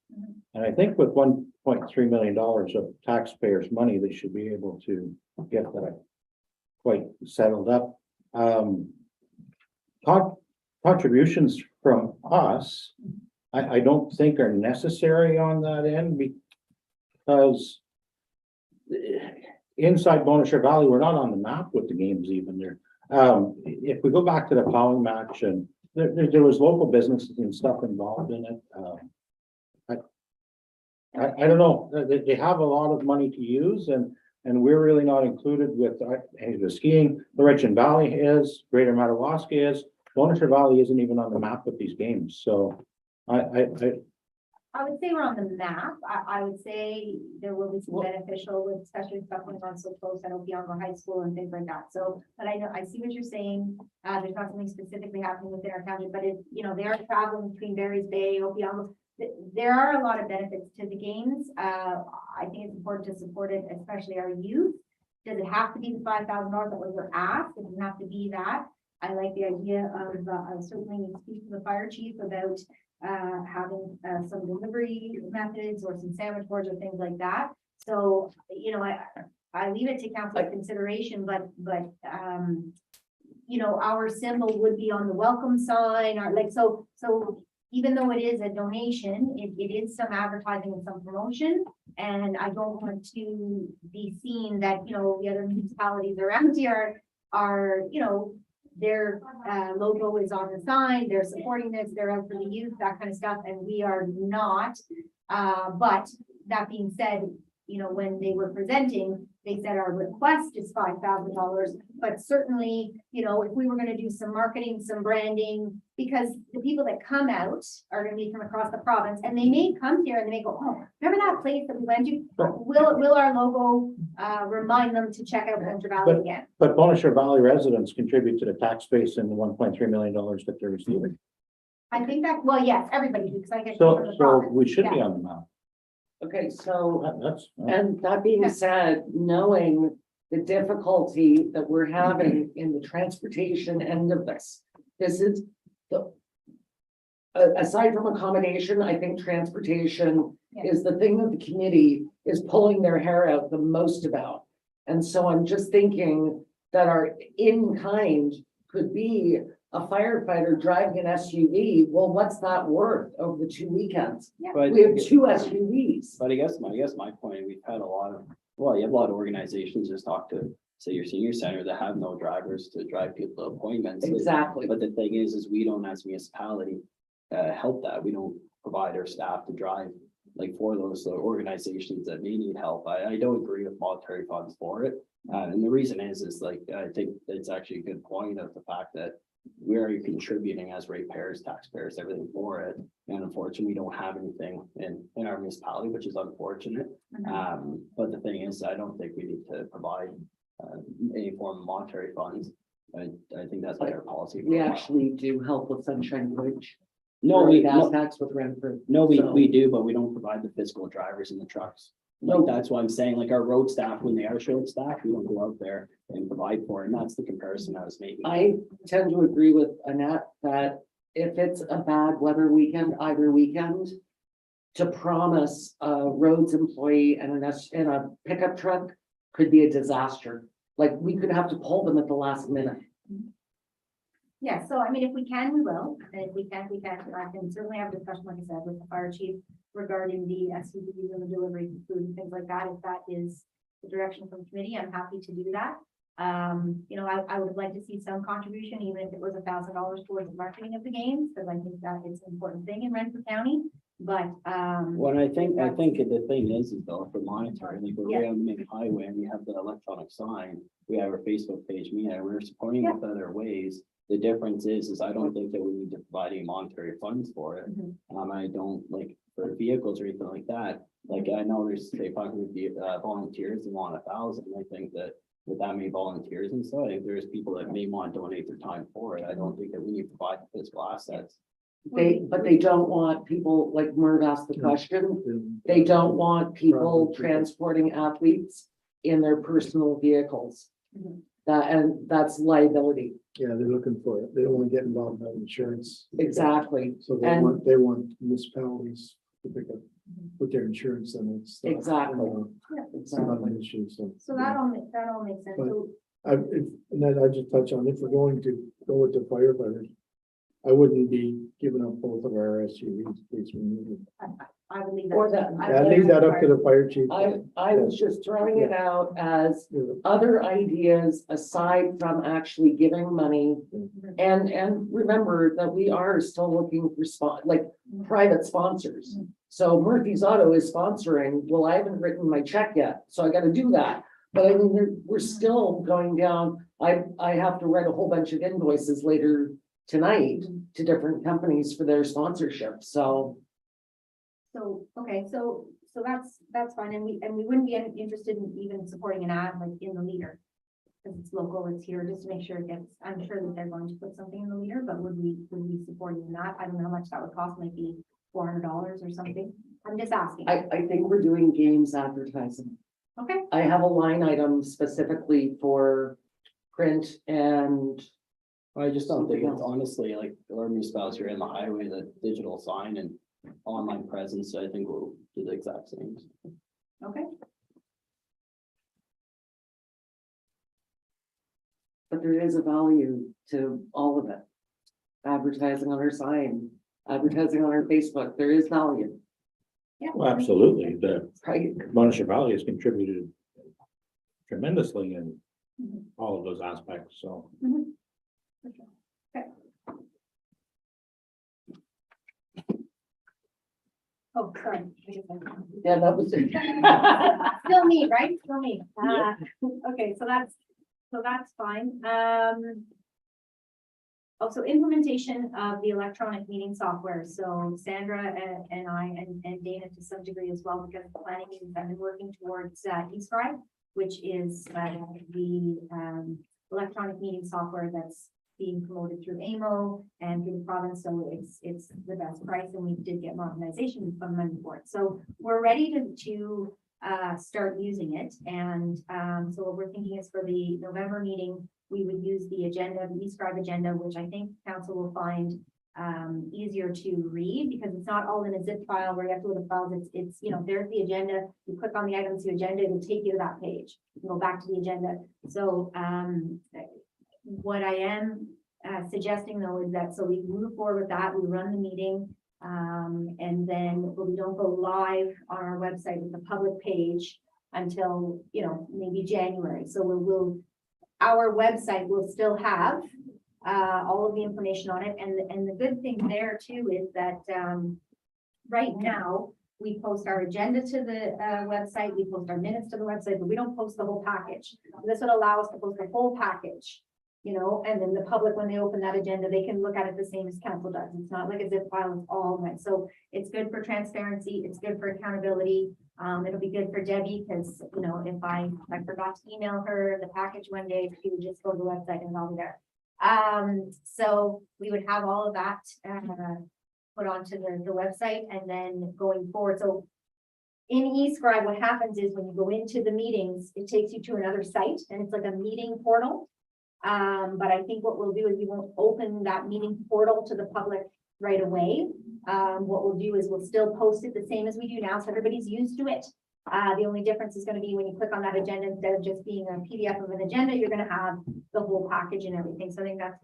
And I think with $1.3 million of taxpayers' money, they should be able to get that quite settled up. Contributions from us, I don't think are necessary on that end, because inside Bonnechere Valley, we're not on the map with the games even there. If we go back to the plowing match, and there was local businesses and stuff involved in it. I don't know, they have a lot of money to use, and we're really not included with the skiing. Laurentian Valley is, Greater Madawaska is, Bonnechere Valley isn't even on the map with these games, so I would say we're on the map. I would say there will be some beneficial with especially stuff going on so close at Opeongo High School and things like that. So, but I know, I see what you're saying. There's not something specifically happening within our county, but it, you know, they are traveling between Barry's Bay, Opeongo. There are a lot of benefits to the games. I think it's important to support it, especially our youth. Does it have to be the $5,000 that was asked? It doesn't have to be that. I like the idea of certainly speak to the fire chief about having some delivery methods or some sandwich boards or things like that. So, you know, I leave it to council consideration, but you know, our symbol would be on the welcome sign, or like, so even though it is a donation, it is some advertising and some promotion. And I don't want to be seen that, you know, the other municipalities around here are, you know, their logo is on the sign, they're supporting this, they're out for the youth, that kind of stuff, and we are not. But that being said, you know, when they were presenting, they said our request is $5,000, but certainly, you know, if we were gonna do some marketing, some branding, because the people that come out are gonna be from across the province, and they may come here and they may go, oh, remember that place that we went to? Will our logo, remind them to check out Venture Valley again? But Bonnechere Valley residents contribute to the tax base in the $1.3 million that they're receiving. I think that, well, yes, everybody do, because I get. from So, the so province. we should be Yeah. on the map. Okay, so, That's. and that being Yeah. said, knowing the difficulty that we're having in the transportation end of this is the. Aside from accommodation, I think transportation Yeah. is the thing that the committee is pulling their hair out the most about. And so I'm just thinking that our in-kind could be a firefighter driving an SUV. Well, what's that worth over the 2 weekends? But We have 2 SUVs. But I guess my point, we've had a lot of, well, you have a lot of organizations just talk to, say, your senior center that have no drivers to drive people to appointments. Exactly. But the thing is we don't as a municipality, help that. We don't provide our staff to drive, like, for those organizations that may need help. I don't agree with monetary funds for it. And the reason is like, I think it's actually a good point of the fact that we are contributing as ratepayers, taxpayers, everything for it. And unfortunately, we don't have anything in our municipality, which is unfortunate. But the thing is, I don't think we need to provide any form of monetary funds. I think that's been our policy. for a We while. actually do help with Sunshine Bridge. No, Gas tax with Renfrew. So- we do, but we don't provide the physical drivers in the trucks. No. Like, that's why I'm saying, like, our road staff, when they are short staffed, we don't go out there and provide for it. And that's the comparison I was making. I tend to agree with Annette that if it's a bad weather weekend, either weekend, to promise a roads employee and a pickup truck could be a disaster. Like, we could have to pull them at the last minute. Yeah, so I mean, if we can, we will, and if we can't, we can't. I can certainly have a discussion, like I said, with the fire chief regarding the SUVs and the delivery of food and things like that. If that is the direction from the committee, I'm happy to do that. You know, I would like to see some contribution, even if it was $1,000 towards the marketing of the games, because I think that is an important thing in Renfrew County. But, Well, I think the thing is though, for monitoring, like, we're on the main highway and we have the electronic sign, we have our Facebook page, we're supporting with other ways. The difference is I don't think that we need to provide any monetary funds for it. Mhm. I don't like for vehicles or anything like that. Like, I know there's say 500 volunteers and want 1,000. I think that with that many volunteers and so I think there's people that may want to donate their time for it. I don't think that we need to provide physical assets. But they don't want people, like Merv asked the question, they don't want people transporting athletes in their personal vehicles. Mhm. And that's liability. Yeah, they're looking for it. They don't want to get involved in insurance. Exactly. So And- they want municipalities to pick up with their insurance and it's. Exactly. It's not an issue, so. so that all makes sense. So And then I just touch on, if we're going to go with the firefighters, I wouldn't be giving up both of our SUVs, in case we need it. I would leave Or that. that- I would I leave that up to the fire chief. I was just throwing it out as Yeah. other ideas aside from actually giving money. And remember that we are still looking for private sponsors. So Murphy's Auto is sponsoring, well, I haven't written my check yet, so I gotta do that. But I mean, we're still going down, I have to write a whole bunch of invoices later tonight to different companies for their sponsorship, so. So, okay, so that's fine, and we wouldn't be interested in even supporting an ad like in the leader. Because it's local, it's here, just to make sure it gets, I'm sure that they're going to put something in the leader, but would we support even that? I don't know how much that would cost, maybe $400 or something. I'm just asking. I think we're doing games advertising. Okay, I have a line item specifically for print and I just don't think it's honestly like our municipalities are in the highway, the digital sign and online presence, I think we'll do the exact same. okay. but there is a value to all of it. Advertising on our sign, advertising on our Facebook, there is value, Yeah. Well, absolutely. The right? Bonnechere Valley has contributed tremendously in Mhm. all of those aspects, so. Mhm. Okay. Oh, sorry. Yeah, that was it. Still me, right? Still me. Yep. Okay, so that's fine. Also implementation of the electronic meeting software. So Sandra and I and Dana to some degree as well, because the planning meetings I've been working towards eScribe, which is the electronic meeting software that's being promoted through AMO and through the province. So it's the best price, and we did get modernization from money for it. So we're ready to start using it. And so what we're thinking is for the November meeting, we would use the agenda, the eScribe agenda, which I think council will find easier to read, because it's not all in a zip file where you have to go to files. It's, you know, there's the agenda. You click on the items to agenda, it'll take you to that page. You go back to the agenda. So what I am suggesting though is that, so we move forward with that, we run the meeting, and then we don't go live on our website with the public page until, you know, maybe January. So our website will still have all of the information on it. And the good thing there too is that right now we post our agenda to the website, we post our minutes to the website, but we don't post the whole package. This would allow us to post the whole package, you know, and then the public, when they open that agenda, they can look at it the same as council does. It's not like a zip file, it's all right. So it's good for transparency, it's good for accountability. It'll be good for Debbie, because, you know, if I forgot to email her the package one day, she would just go to the website and I'll be there. So we would have all of that put onto the website, and then going forward. So in eScribe, what happens is when you go into the meetings, it takes you to another site, and it's like a meeting portal. But I think what we'll do is we won't open that meeting portal to the public right away. What we'll do is we'll still post it the same as we do now, so everybody's used to it. The only difference is going to be when you click on that agenda, instead of just being a PDF of an agenda, you're going to have the whole package and everything. So I think that's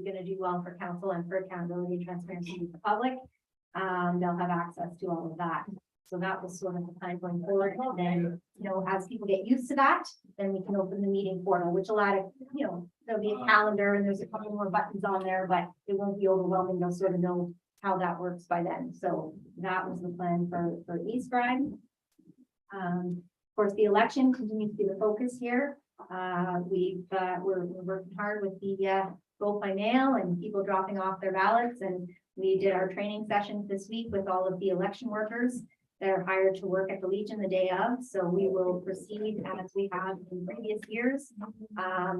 going to do well for council and for accountability and transparency with the public. They'll have access to all of that. So that was sort of the plan going forward. And then, you know, as people get used to that, then we can open the meeting portal, which will add, you know, there'll be a calendar and there's a couple more buttons on there, but it won't be overwhelming. They'll sort of know how that works by then. So that was the plan for eScribe. Of course, the election continues to be the focus here. We're working hard with the vote by mail and people dropping off their ballots. And we did our training sessions this week with all of the election workers that are hired to work at the Legion the day of. So we will proceed as we have in previous years.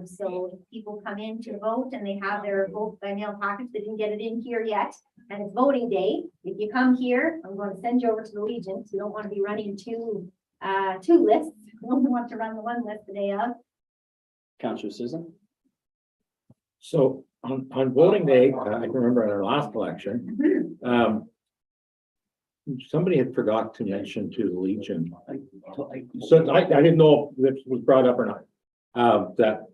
So if people come in to vote and they have their vote by mail package, they didn't get it in here yet, and it's voting day. If you come here, I'm going to send you over to the Legion. So you don't want to be running two lists. You only want to run the one list the day of. Councillor Susan? So on voting day, I can remember in our last election, somebody had forgot to mention to the Legion. So I didn't know if this was brought up or not. That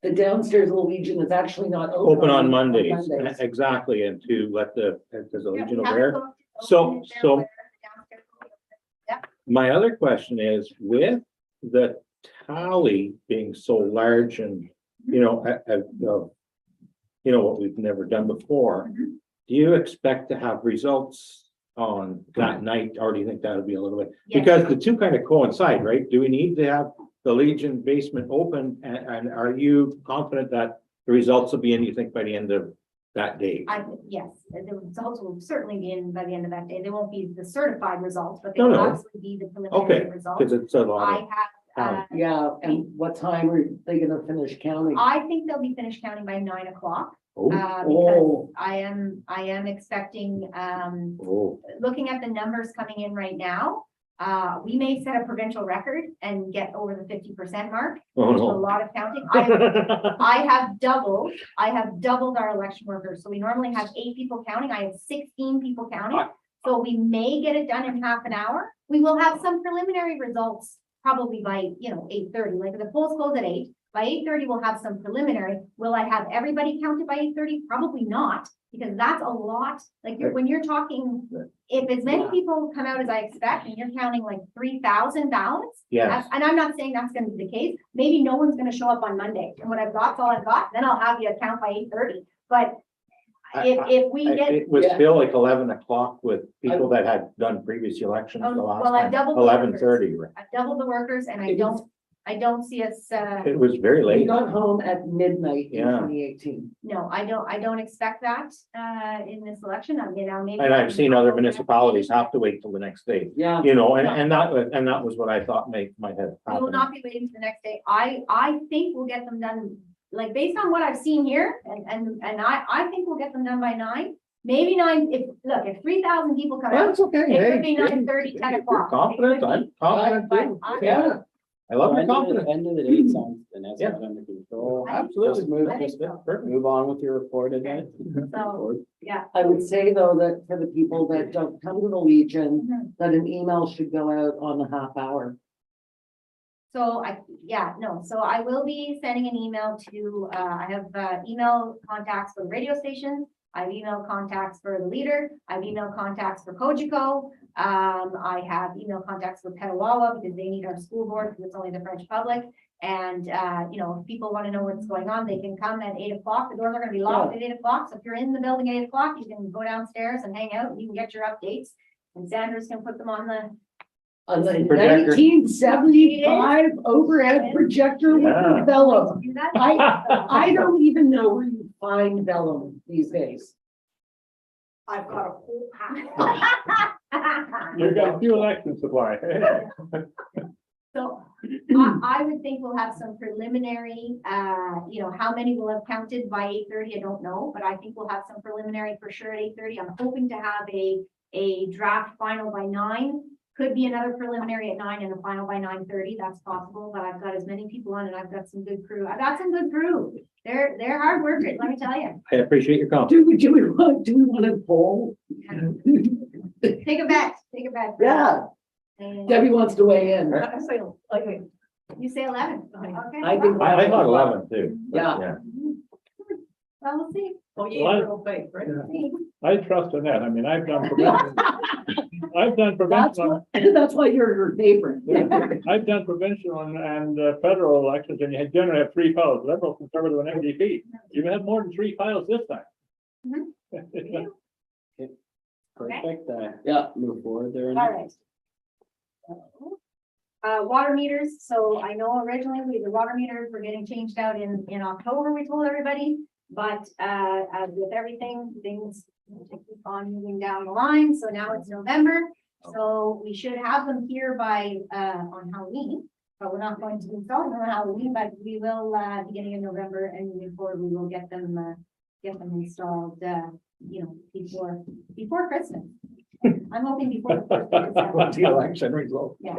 The downstairs Legion is actually not open on Mondays, exactly, and to let the Legion aware. So my other question is, with the tally being so large and, you know, you know, what we've never done before, do you expect to have results on that night, or do you think that'll be a little bit? Yes. Because the two kind of coincide, right? Do we need to have the Legion basement open, and are you confident that the results will be in, you think, by the end of that day? Yes, the results will certainly be in by the end of that day. They won't be the certified results, but they No, will no. absolutely be the preliminary results. Because it's a I lot. have, Yeah, and what time are they gonna finish counting? I think they'll be finished counting by 9 o'clock. Oh, Because I am expecting, oh, looking at the numbers coming in right now, we may set a provincial record and get over the 50% mark, oh, which is a no. lot of counting. I have doubled our election workers. So we normally have 8 people counting. I have 16 people counting. So we may get it done in half an hour. We will have some preliminary results probably by, 8:30. Like if the polls close at 8, by 8:30, we'll have some preliminary. Will I have everybody counted by 8:30? Probably not, because that's a lot. Like when you're talking, if as many people come out as I expect, and you're counting like 3,000 ballots, Yes. and I'm not saying that's going to be the case. Maybe no one's going to show up on Monday, and when I've got all I've got, then I'll have you count by 8:30. But if we get, It was Yeah. still like 11 o'clock with people that had done previous elections the Oh, last well, I've time, doubled the 11:30. I've doubled the workers and I don't see us, It was very We late. got home at midnight in Yeah. 2018. no, I don't expect that, in this election. I mean, maybe. And I've seen other municipalities have to wait till the next day, Yeah. you know, and that was what I thought might have We will happened. not be waiting for the next day. I think we'll get them done, like, based on what I've seen here, and I think we'll get them done by 9. Maybe 9, if 3,000 people come Well, out, it's okay. it could Hey, be 9:30, 10 if o'clock. you're confident, It could I'm be. confident But too. I'm- Yeah, I love your End of the- confidence. End of the day, sounds, and that's Yeah. not under control. I think Absolutely. Just move, I think just so. move on with your report again. So, yeah. I would say though that for the people that don't come to the Legion, Mhm. that an email should go out on the half hour. So so I will be sending an email to, I have, email contacts for the radio station. I have email contacts for the leader. I have email contacts for Cogeco. I have email contacts for Petawawa because they need our school board because it's only the French public. And, if people want to know what's going on, they can come at 8 o'clock. The doors are going to be locked at 8 o'clock. So if you're in the building at 8 o'clock, you can go downstairs and hang out and you can get your updates. And Sandra's can put them on the, On the Projector. 1975 overhead projector with Yeah. vellum. do that. I don't even know where you find vellum these days. I've got a whole pack. You've got a few election supply. So I would think we'll have some preliminary, how many will have counted by 8:30, I don't know, but I think we'll have some preliminary for sure at 8:30. I'm hoping to have a draft final by 9. Could be another preliminary at 9 and a final by 9:30. That's possible, but I've got as many people on and I've got some good crew. I've got some good crew. They're hard workers, let me tell you. I appreciate your confidence. Do we want a poll? Take a bet. Yeah, And Debbie wants to weigh in. you say 11, okay. I think- I thought 11 too. but Yeah. Well, we'll see. Oh, yeah, I trust Annette. I mean, I've done prevention. I've done That's prevention, why, that's why you're her favorite. I've done provincial and federal elections, and you generally have 3 files, liberal, conservative, and NDP. You have more than 3 files this time. Mhm. Perfect, Yeah. move forward there. All right. Water meters, so I know originally the water meters were getting changed out in October, we told everybody. But, with everything, things keep on moving down the line, so now it's November. So we should have them here by, on Halloween, but we're not going to be installing them on Halloween, but we will, beginning of November and moving forward, we will get them installed, before Christmas. I'm hoping before. the first of December. What's the election result? Yeah.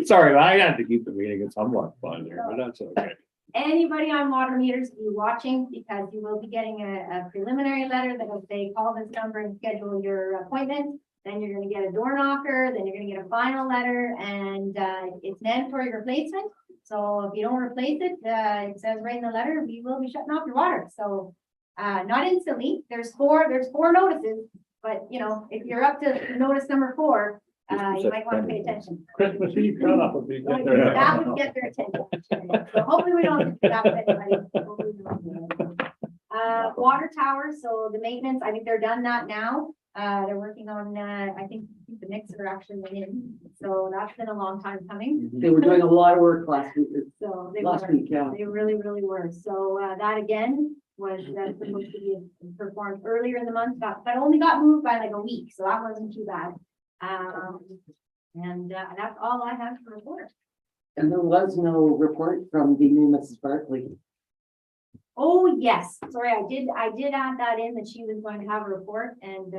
Sorry, I had to keep the meeting at somewhat fun there, but that's okay. Anybody on water meters, be watching because you will be getting a preliminary letter that will say, call this number and schedule your appointment. Then you're gonna get a door knocker, then you're gonna get a final letter and it's mandatory replacement. So if you don't replace it, it says right in the letter, we will be shutting off your water. So not instantly, there's four notices, but if you're up to notice number 4, you might want to pay attention. Christmas Eve shut up would be good. That would get their attention. So hopefully we don't have to do that with anybody. Hopefully we don't do that. Water tower, so the maintenance, I think they're done that now. They're working on, I think the mixer actually went in, so that's been a long time coming. They were doing a lot of work last week. So they Last were, week, yeah. they really, really were. So that again was supposed to be performed earlier in the month, but only got moved by like a week, so that wasn't too bad. And that's all I have to report. And there was no report from the new Mrs. Barkley. Oh, yes, sorry, I did add that in that she was going to have a report and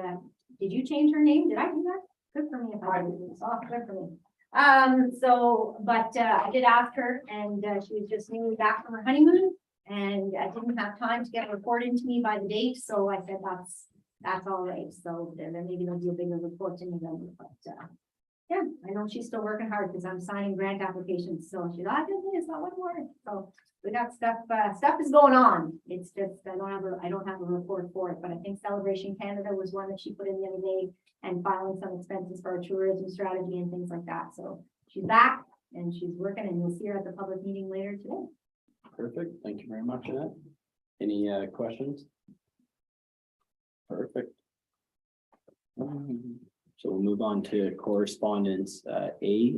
did you change her name? Did I do that? Good for me if I did. Oh, good for me. I did ask her and she was just newly back from her honeymoon and I didn't have time to get a report into me by the date, so I said that's all right. So then maybe there'll be a bigger report in November, but yeah, I know she's still working hard because I'm signing grant applications, so she's like, it's not one word. So we got stuff is going on. It's just, I don't have a report for it, but I think Celebration Canada was one that she put in the other day and filing some expenses for our tourism strategy and things like that. So she's back and she's working and you'll see her at the public meeting later today. Perfect. Thank you very much, Annette. Any questions? Perfect. So we'll move on to correspondence A.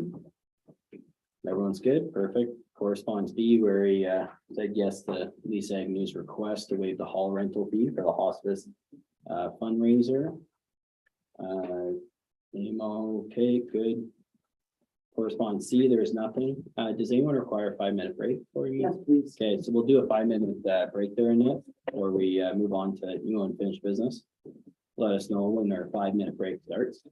Everyone's good, perfect. Correspondence B, where he said yes to Lisa Agnew's request to waive the hall rental fee for the hospice fundraiser. Nemo, okay, good. Correspondence C, there's nothing. Does anyone require a 5-minute break for you? Yes, please. Okay, so we'll do a 5-minute break there, Annette, or we move on to new unfinished business. Let us know when our 5-minute break starts.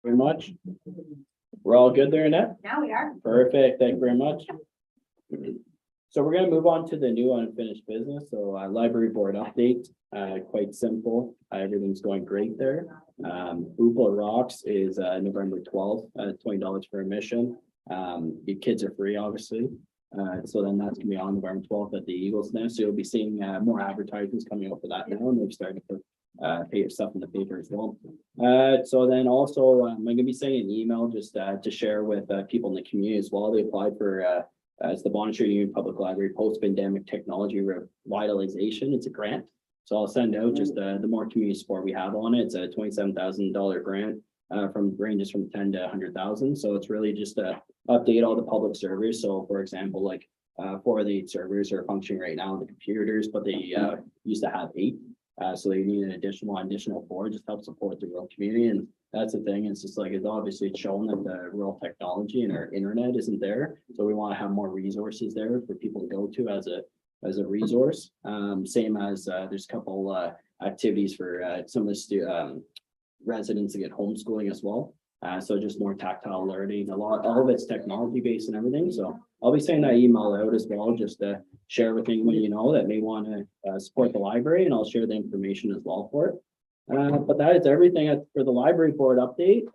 very much. We're all good there, Annette? Now we are. Perfect, thank you very much. So we're gonna move on to the new unfinished business, so library board update, quite simple, everything's going great there. Boople Rocks is November 12th, $20 for admission. The kids are free, obviously. So then that's gonna be on November 12th at the Eagles Nest, so you'll be seeing more advertisements coming up for that now, and they've started to pay your stuff in the paper as well. So then also, I'm gonna be sending an email just to share with people in the community as well. They applied for it's the Bonnechere Union Public Library Post-Pandemic Technology Revitalization. It's a grant. So I'll send out just the more community support we have on it. It's a $27,000 grant from ranges from 10 to 100,000. So it's really just to update all the public servers. So for example, like 4 of the 8 servers are functioning right now on the computers, but they used to have 8. So they need an additional 4 just to help support the rural community. And that's the thing. It's just like, it's obviously shown that the rural technology and our internet isn't there. So we want to have more resources there for people to go to as a resource. Same as there's a couple activities for some of the residents to get homeschooling as well. So just more tactile learning, all of it's technology based and everything. So I'll be sending that email out as well, just to share with anyone you know that may want to support the library, and I'll share the information as well for it. But that is everything for the library board update.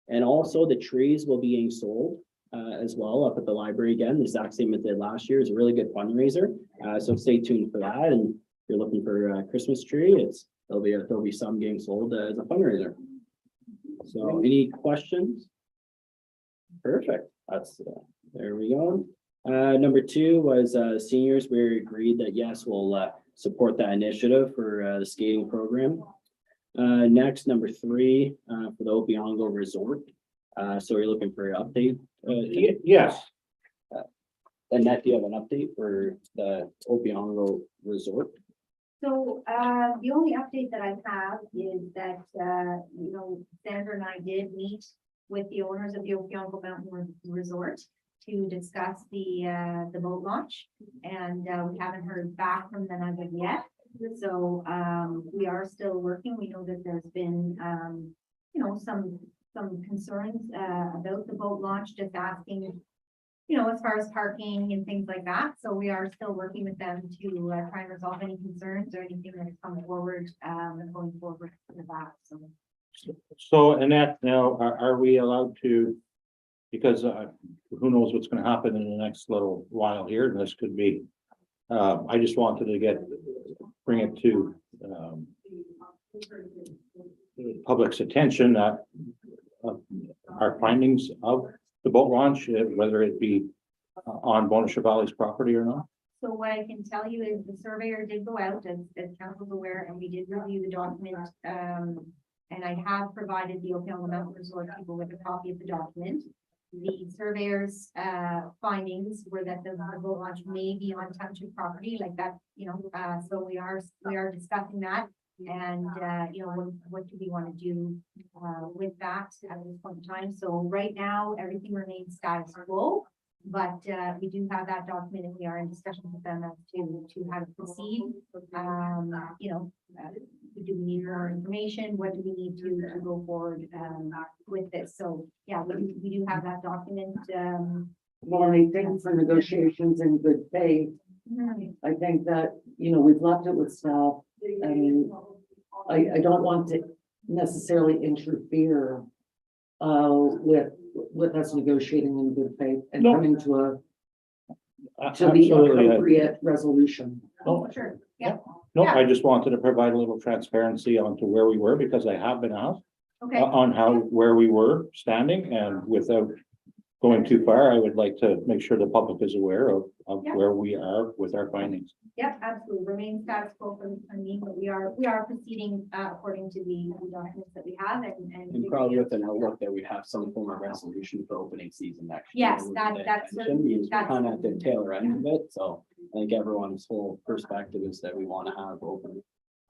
And also the trees will be getting sold as well up at the library again, the exact same as they did last year. Is a really good fundraiser. So stay tuned for that. And if you're looking for a Christmas tree, there'll be some getting sold as a fundraiser. So any questions? Perfect. That's there we go. Number 2 was seniors. We agreed that yes, we'll support that initiative for the skating program. Next, number 3 for the Opeongo Resort. So you're looking for an update? Yes. Annette, do you have an update for the Opeongo Resort? So, the only update that I have is that, Sandra and I did meet with the owners of the Opeongo Mountain Resort to discuss the boat launch, and, we haven't heard back from them as of yet. So, we are still working. We know that there's been, some concerns, about the boat launch, just asking, as far as parking and things like that. So we are still working with them to try and resolve any concerns or anything that has come forward, going forward with that. So Annette, now, are we allowed to, because who knows what's gonna happen in the next little while here, and this could be, I just wanted to bring it to the public's attention that our findings of the boat launch, whether it be on Bonnechere Valley's property or not. So what I can tell you is the surveyor did go out, as council's aware, and we did review the document. And I have provided the Opeongo Mountain Resort people with a copy of the document. The surveyor's findings were that the boat launch may be on township property like that, so we are discussing that. And, what do we want to do with that at this point in time? So right now, everything remains status quo. But we do have that document, and we are in discussion with them as to how to proceed. Do we need more information? What do we need to go forward with this? So yeah, we do have that document. Laurie, thanks for negotiations in good faith. I think that, we've left it with staff. I mean, I don't want to necessarily interfere with us negotiating in good faith and No. coming to the Absolutely. appropriate resolution. No, Sure, yeah, no, Yeah. I just wanted to provide a little transparency onto where we were, because I have been asked okay. on where we were standing, and without going too far, I would like to make sure the public is aware of Yeah. where we are with our findings. Yep, absolutely. Remain status quo for me, but we are proceeding according to the documents that we have And probably with an outlook that we have some form of resolution for opening season next year. Yes, that's Kind of at the tail end of it, so I think everyone's whole perspective is that we want to have open,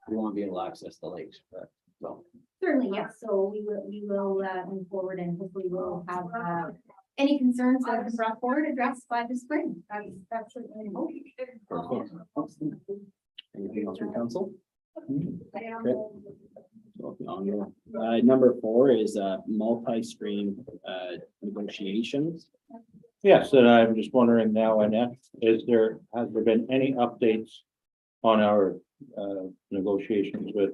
we want to be able to access the lakes, but so. certainly, yes. So we will move forward, and hopefully we'll have any concerns that are brought forward addressed by the spring. That's certainly the hope. Perfect. Anything else from council? Okay. So, number 4 is multi-stream negotiations. Yes, and I'm just wondering now, Annette, has there been any updates on our negotiations with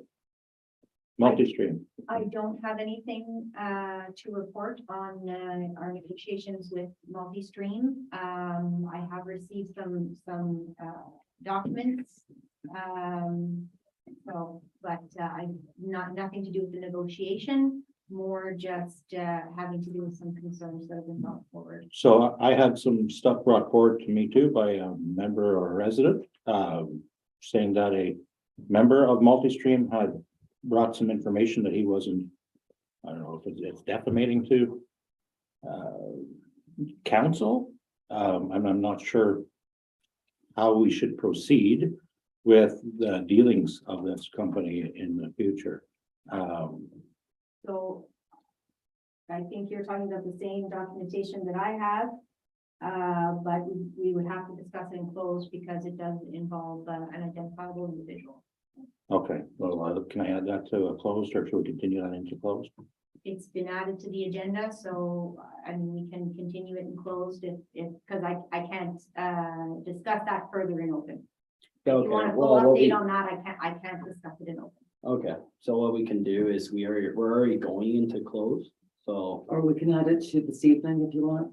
Multistream? I don't have anything to report on our negotiations with Multistream. I have received some documents. So, but nothing to do with the negotiation, more just having to do with some concerns that have been brought forward. So I had some stuff brought forward to me too by a member or a resident, saying that a member of Multistream had brought some information that he wasn't, I don't know if it's defamating to council. And I'm not sure how we should proceed with the dealings of this company in the future. So I think you're talking about the same documentation that I have. But we would have to discuss it in closed because it does involve an identifiable individual. Okay, well, can I add that to a closed, or should we continue that into closed? It's been added to the agenda, so I mean, we can continue it in closed if, because I can't discuss that further in open. If you want a full update on that, I can't discuss it in open. Okay, so what we can do is we're already going into close, so. Or we can add it to this evening if you want.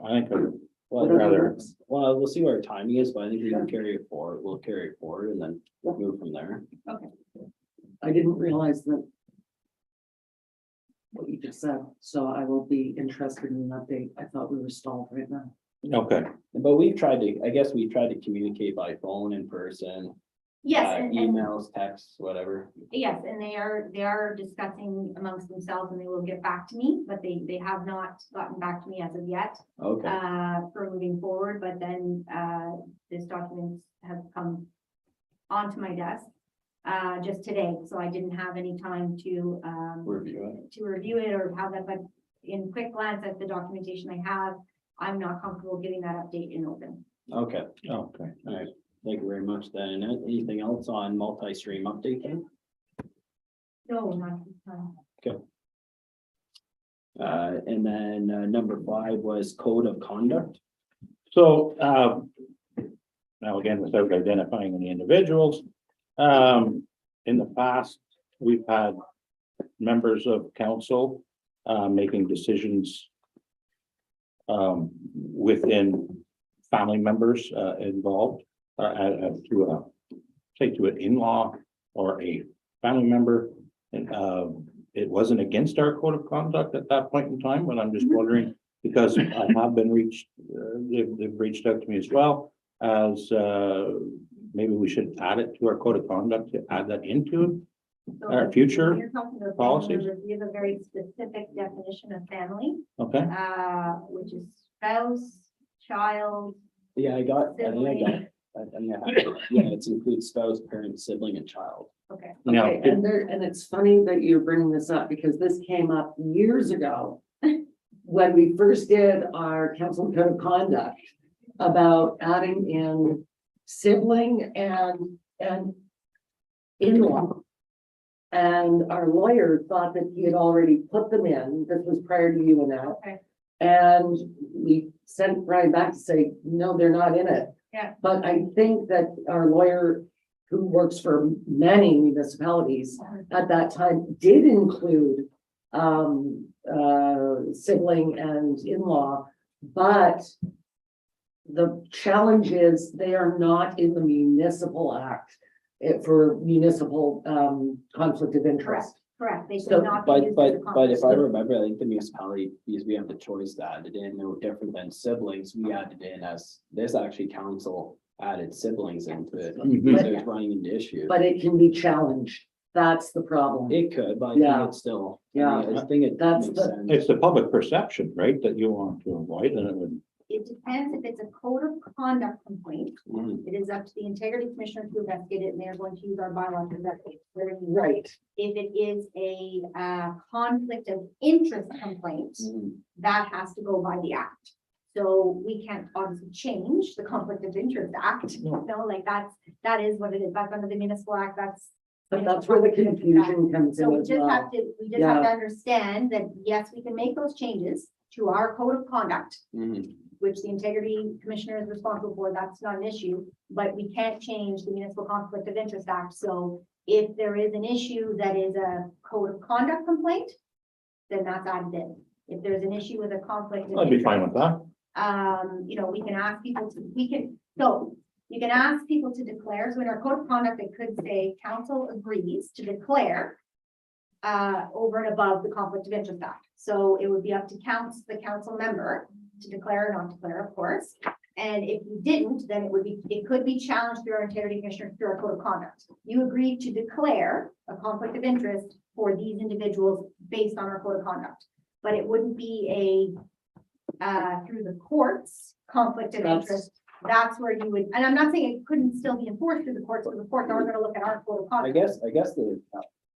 I think I'd Well, Whatever rather, works. well, we'll see what our timing is, but I think we can carry it forward. We'll carry it forward and then move from there. I didn't realize that what you just said, so I will be interested in an update. I thought we were stalled right now. okay, But we've tried to, I guess we've tried to communicate by phone, in person, Yes, and emails, texts, whatever. yes, and they are discussing amongst themselves and they will get back to me, but they have not gotten back to me as of yet. Okay, For moving forward, but then this document has come onto my desk just today, so I didn't have any time to review it. or have that, but in quick glance at the documentation I have, I'm not comfortable giving that update in open. Okay, okay. all right. Thank you very much then. Anything else on multi-stream update then? No, not this time. And then number 5 was code of conduct. So, now again, without identifying any individuals, in the past, we've had members of council, making decisions within family members, involved, to an in-law or a family member. And, it wasn't against our code of conduct at that point in time, but I'm just wondering, because I have been reached, they've reached out to me as well as, maybe we should add it to our code of conduct, to add that into So our future when you're talking about family policies? members, we have a very specific definition of family, Okay, which is spouse, child, Yeah, I think I got sibling. yeah, it includes spouse, parent, sibling, and child. Okay. now, Okay, and it's funny that you're bringing this up because this came up years ago when we first did our council code of conduct about adding in sibling and in-law. And our lawyer thought that he had already put them in. This was prior to you and that. Okay. And we sent Brian back to say, no, they're not in it. Yeah. But I think that our lawyer, who works for many municipalities at that time, did include sibling and in-law, but the challenge is they are not in the municipal act for municipal conflict of interest. Correct, they So, should not. be used as a But if I conflict. remember, I think the municipality, because we have the choice to add it in, no different than siblings, we added in as, this actually council added siblings into it. Mhm. So it's running into issues. But it can be challenged. That's the problem. It could, but I Yeah. think it's still, Yeah. I think it That's makes the- sense. it's the public perception, right, that you want to avoid, and it would, It depends if it's a code of conduct complaint, Mhm. it is up to the integrity commissioner to investigate it, and they're going to use our bylaw to investigate. Right. If it is a conflict of interest complaint, Mhm. that has to go by the act. So we can't obviously change the conflict of interest act, you know, like that is what it is, that's under the municipal act, that's But that's where the confusion comes So in we as just well. have to, understand that, yes, we can make those changes to our code of conduct, Mhm. which the integrity commissioner is responsible for, that's not an issue, but we can't change the Municipal Conflict of Interest Act. So if there is an issue that is a code of conduct complaint, then that's added in. If there's an issue with a conflict. of I'd be fine with interest, that. we can ask people to, you can ask people to declare, so in our code of conduct, it could say, council agrees to declare over and above the Conflict of Interest Act. So it would be up to the council member to declare or not declare, of course. And if you didn't, then it could be challenged through our integrity commissioner through our code of conduct. You agreed to declare a conflict of interest for these individuals based on our code of conduct. But it wouldn't be through the courts conflict of That's- interest. That's where you would, and I'm not saying it couldn't still be enforced through the courts, but the courts are gonna look at our code of I conduct. guess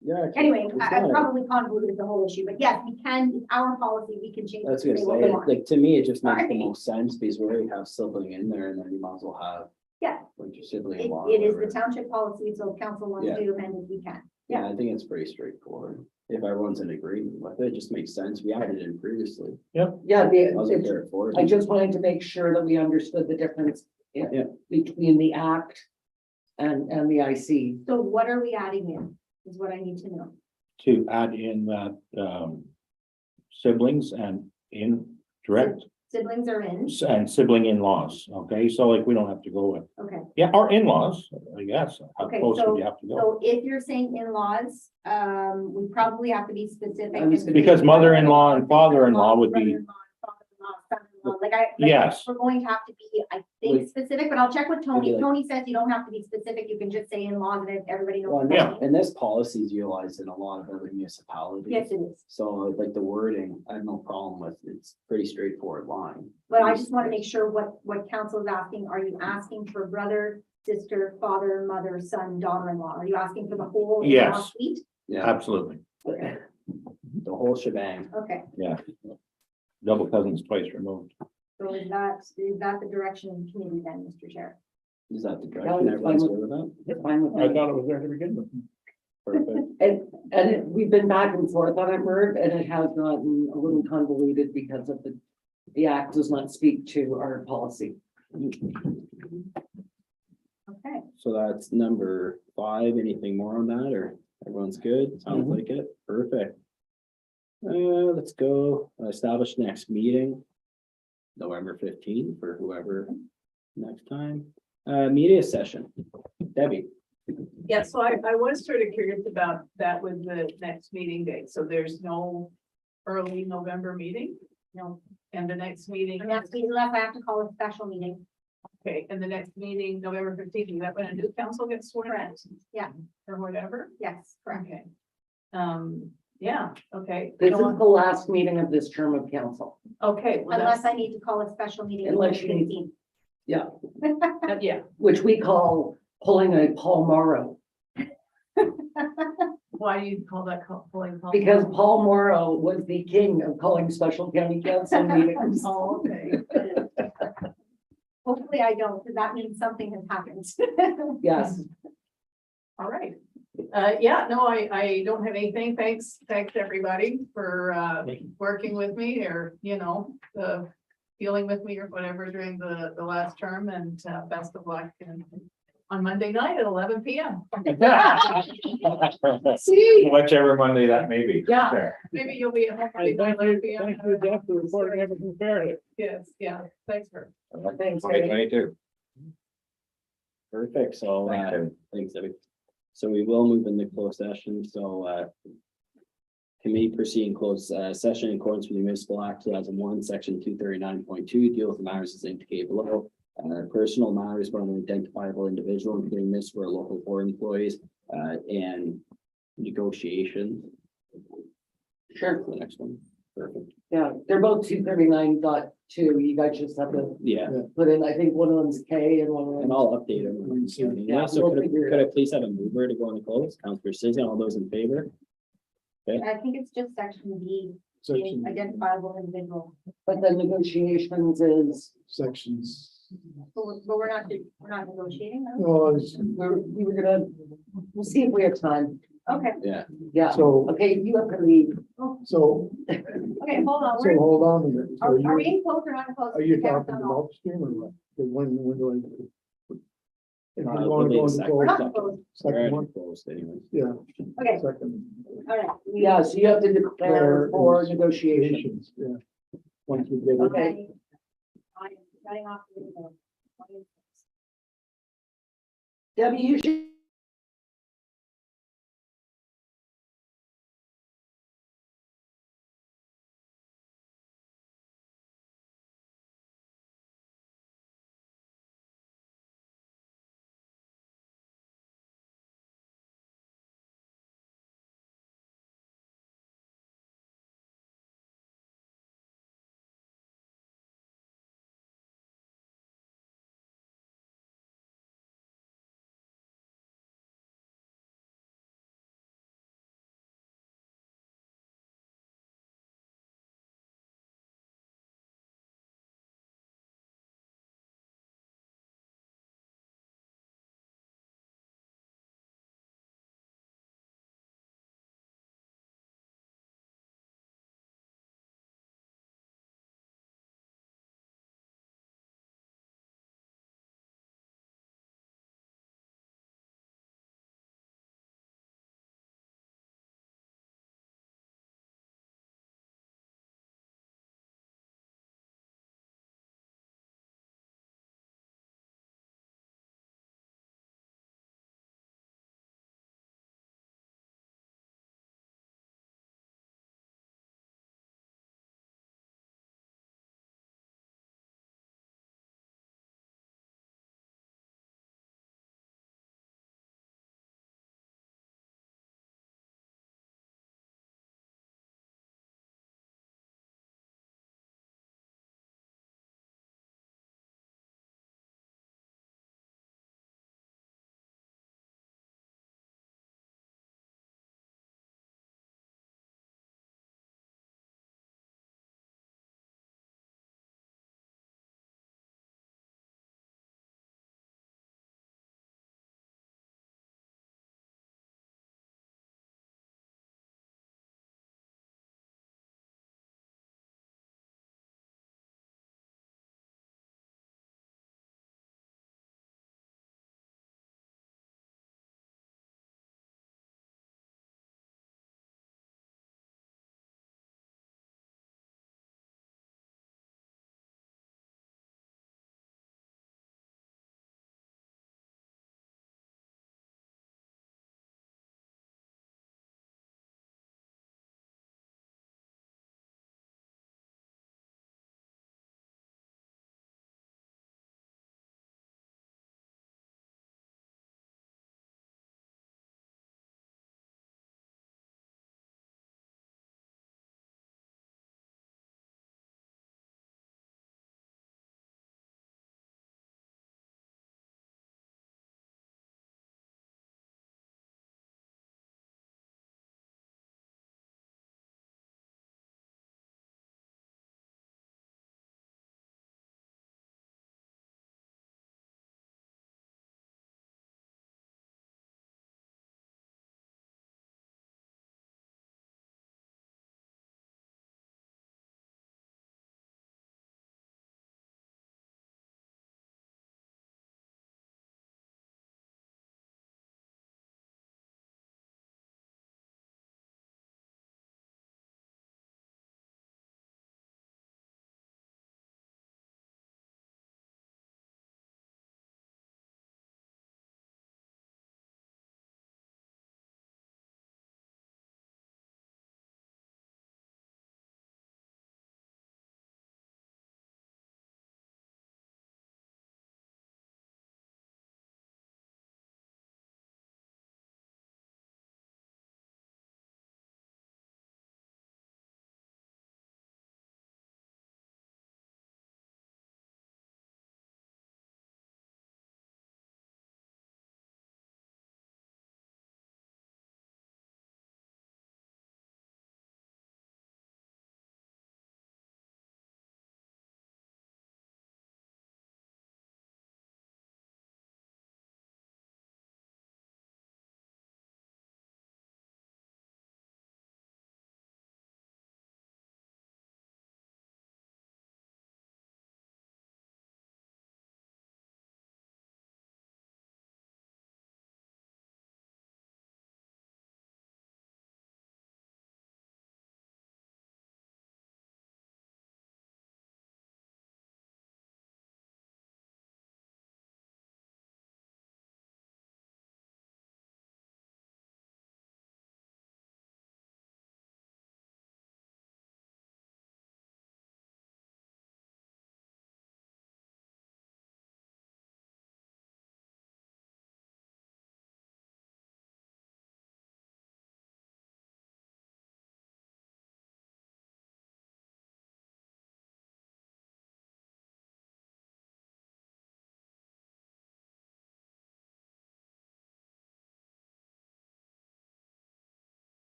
yeah. Anyway, it's I not- probably convoluted the whole issue, but yes, we can, it's our policy, we can change. it That's to gonna say what say, we want. like, to me, it just makes the Sorry. most sense because we already have sibling in there and then you might as well have. Yeah. Like your sibling It in law. it is the township policy, so if council wants Yeah. to amend it, we can. Yeah, I think it's pretty straightforward. If everyone's in agreement with it, it just makes sense. We added it in previously. Yeah, I wasn't there for I it. just wanted to make sure that we understood the difference Yeah. between the act and the IC. So what are we adding in, is what I need to know. To add in that, siblings and direct Siblings are in, and sibling in-laws, okay? So like, we don't have to go with, okay. yeah, or in-laws, I guess. How Okay, close would you have to go? So if you're saying in-laws, we probably have to be specific. I was gonna- Because mother-in-law and father-in-law would be- Brother-in-law, father-in-law, son-in-law, like Yes. we're going to have to be, I think, specific, but I'll check with Tony. Maybe like- Tony says you don't have to be specific, you can just say in-laws and everybody knows. Well, what that means. and this policy is utilized in a lot of other municipalities. Yes, it is, So like the wording, I have no problem with, it's pretty straightforward line. but I just want to make sure what council is asking. Are you asking for brother, sister, father, mother, son, daughter-in-law? Are you asking for the whole in-law Yes. suite? Yeah, Absolutely. the whole shebang. Okay, Double cousins twice removed. so is that the direction of the committee then, Mr. Chair? Is that the Yeah, direction it's everyone's fine good with that? Fine with I that. thought it was there to begin with. Perfect. We've been back and forth on it, Merv, and it has gotten a little convoluted because of the act does not speak to our policy. Okay, So that's number 5. Anything more on that or everyone's good? Sounds Mhm. like it. Perfect. Let's go establish next meeting. November 15th for whoever next time. Media session. Debbie. Yeah, so I was sort of curious about that with the next meeting date. So there's no early November meeting? no, And the next meeting, and that's unless I have to call a special meeting. okay, and the next meeting, November 15th, is that when a new council gets sworn in? Correct. Yeah. Or whatever? Yes, correct. Okay. Yeah, okay. This is the last meeting of this term of council. Okay, well, Unless that's, I need to call a special meeting. on Unless the you need- 15th. yeah, Which we call pulling a Paul Morrow, why do you call that pulling? because Paul Morrow was the king of calling special county council meetings. Oh, okay. Hopefully I don't, because that means something has happened. Yes, All right. Yeah, no, I don't have anything. Thanks, everybody for working with me or, dealing with me or whatever during the last term and best of luck on Monday night at 11 p.m. See? Whichever Monday that may be. Yeah. There. Maybe you'll be at home. Thank you, Jeff, for reporting everything fairly. Yes, yeah, thanks for. thanks, Eddie. 2022. Perfect. So, Thanks, Debbie. thanks, Debbie. So we will move into closed session. So, committee proceeding closed session in accordance with the Municipal Act 2001, section 239.2, deal with the matters as indicated below. Personal matters by an identifiable individual, including this for local board employees, and negotiation. Sure. For the next one. Perfect. Yeah, they're both 239.2. You guys just have to Yeah, put in, I think one of them's K and one of and them. I'll update them. Yeah, So we'll could figure it I out. please have a mover to go into close? Counselor Susan, all those in favor? I think it's just section B, Section, identifiable individual. But the negotiations is, sections But we're not negotiating. huh? No, it's, We were gonna, we'll see if we have time. Okay, Yeah, so, okay, you have to leave. so, okay, hold on, so hold on a minute. So are we you, in close or not in close? are you Yeah, talking no, about upstream or what? 'Cause when do I? If you We'll wanna make go a into second. We're close, not close, second one, Closed anyways. yeah, okay, second. all right. Yeah, so you have to declare for is negotiation. Yeah. Once we get it. Okay. I'm cutting off the video. Debbie, you should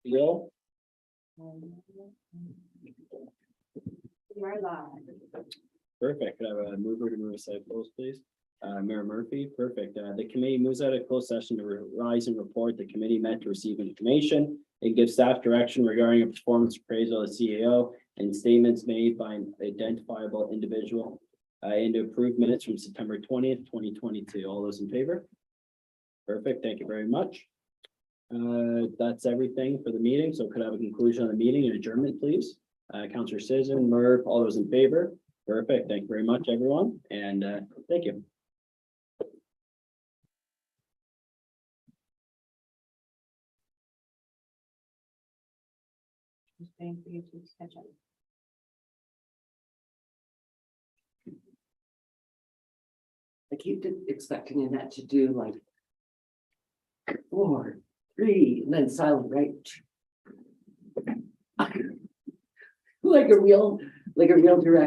Bill? You are live. Perfect. Could I have a mover to move aside, close, please? Mayor Murphy, perfect. The committee moves out of closed session to rise and report. The committee met to receive information and give staff direction regarding a performance appraisal of CEO and statements made by an identifiable individual. And to approve minutes from September 20th, 2022. All those in favor? Perfect. Thank you very much. That's everything for the meeting. So could I have a conclusion on the meeting and adjournment, please? Councillor Citizen, Murph, all those in favor? Perfect. Thank you very much, everyone. And thank you. Just waiting for you to catch up. I keep expecting Annette to do like 4, 3, and then silent, right? Like a real director.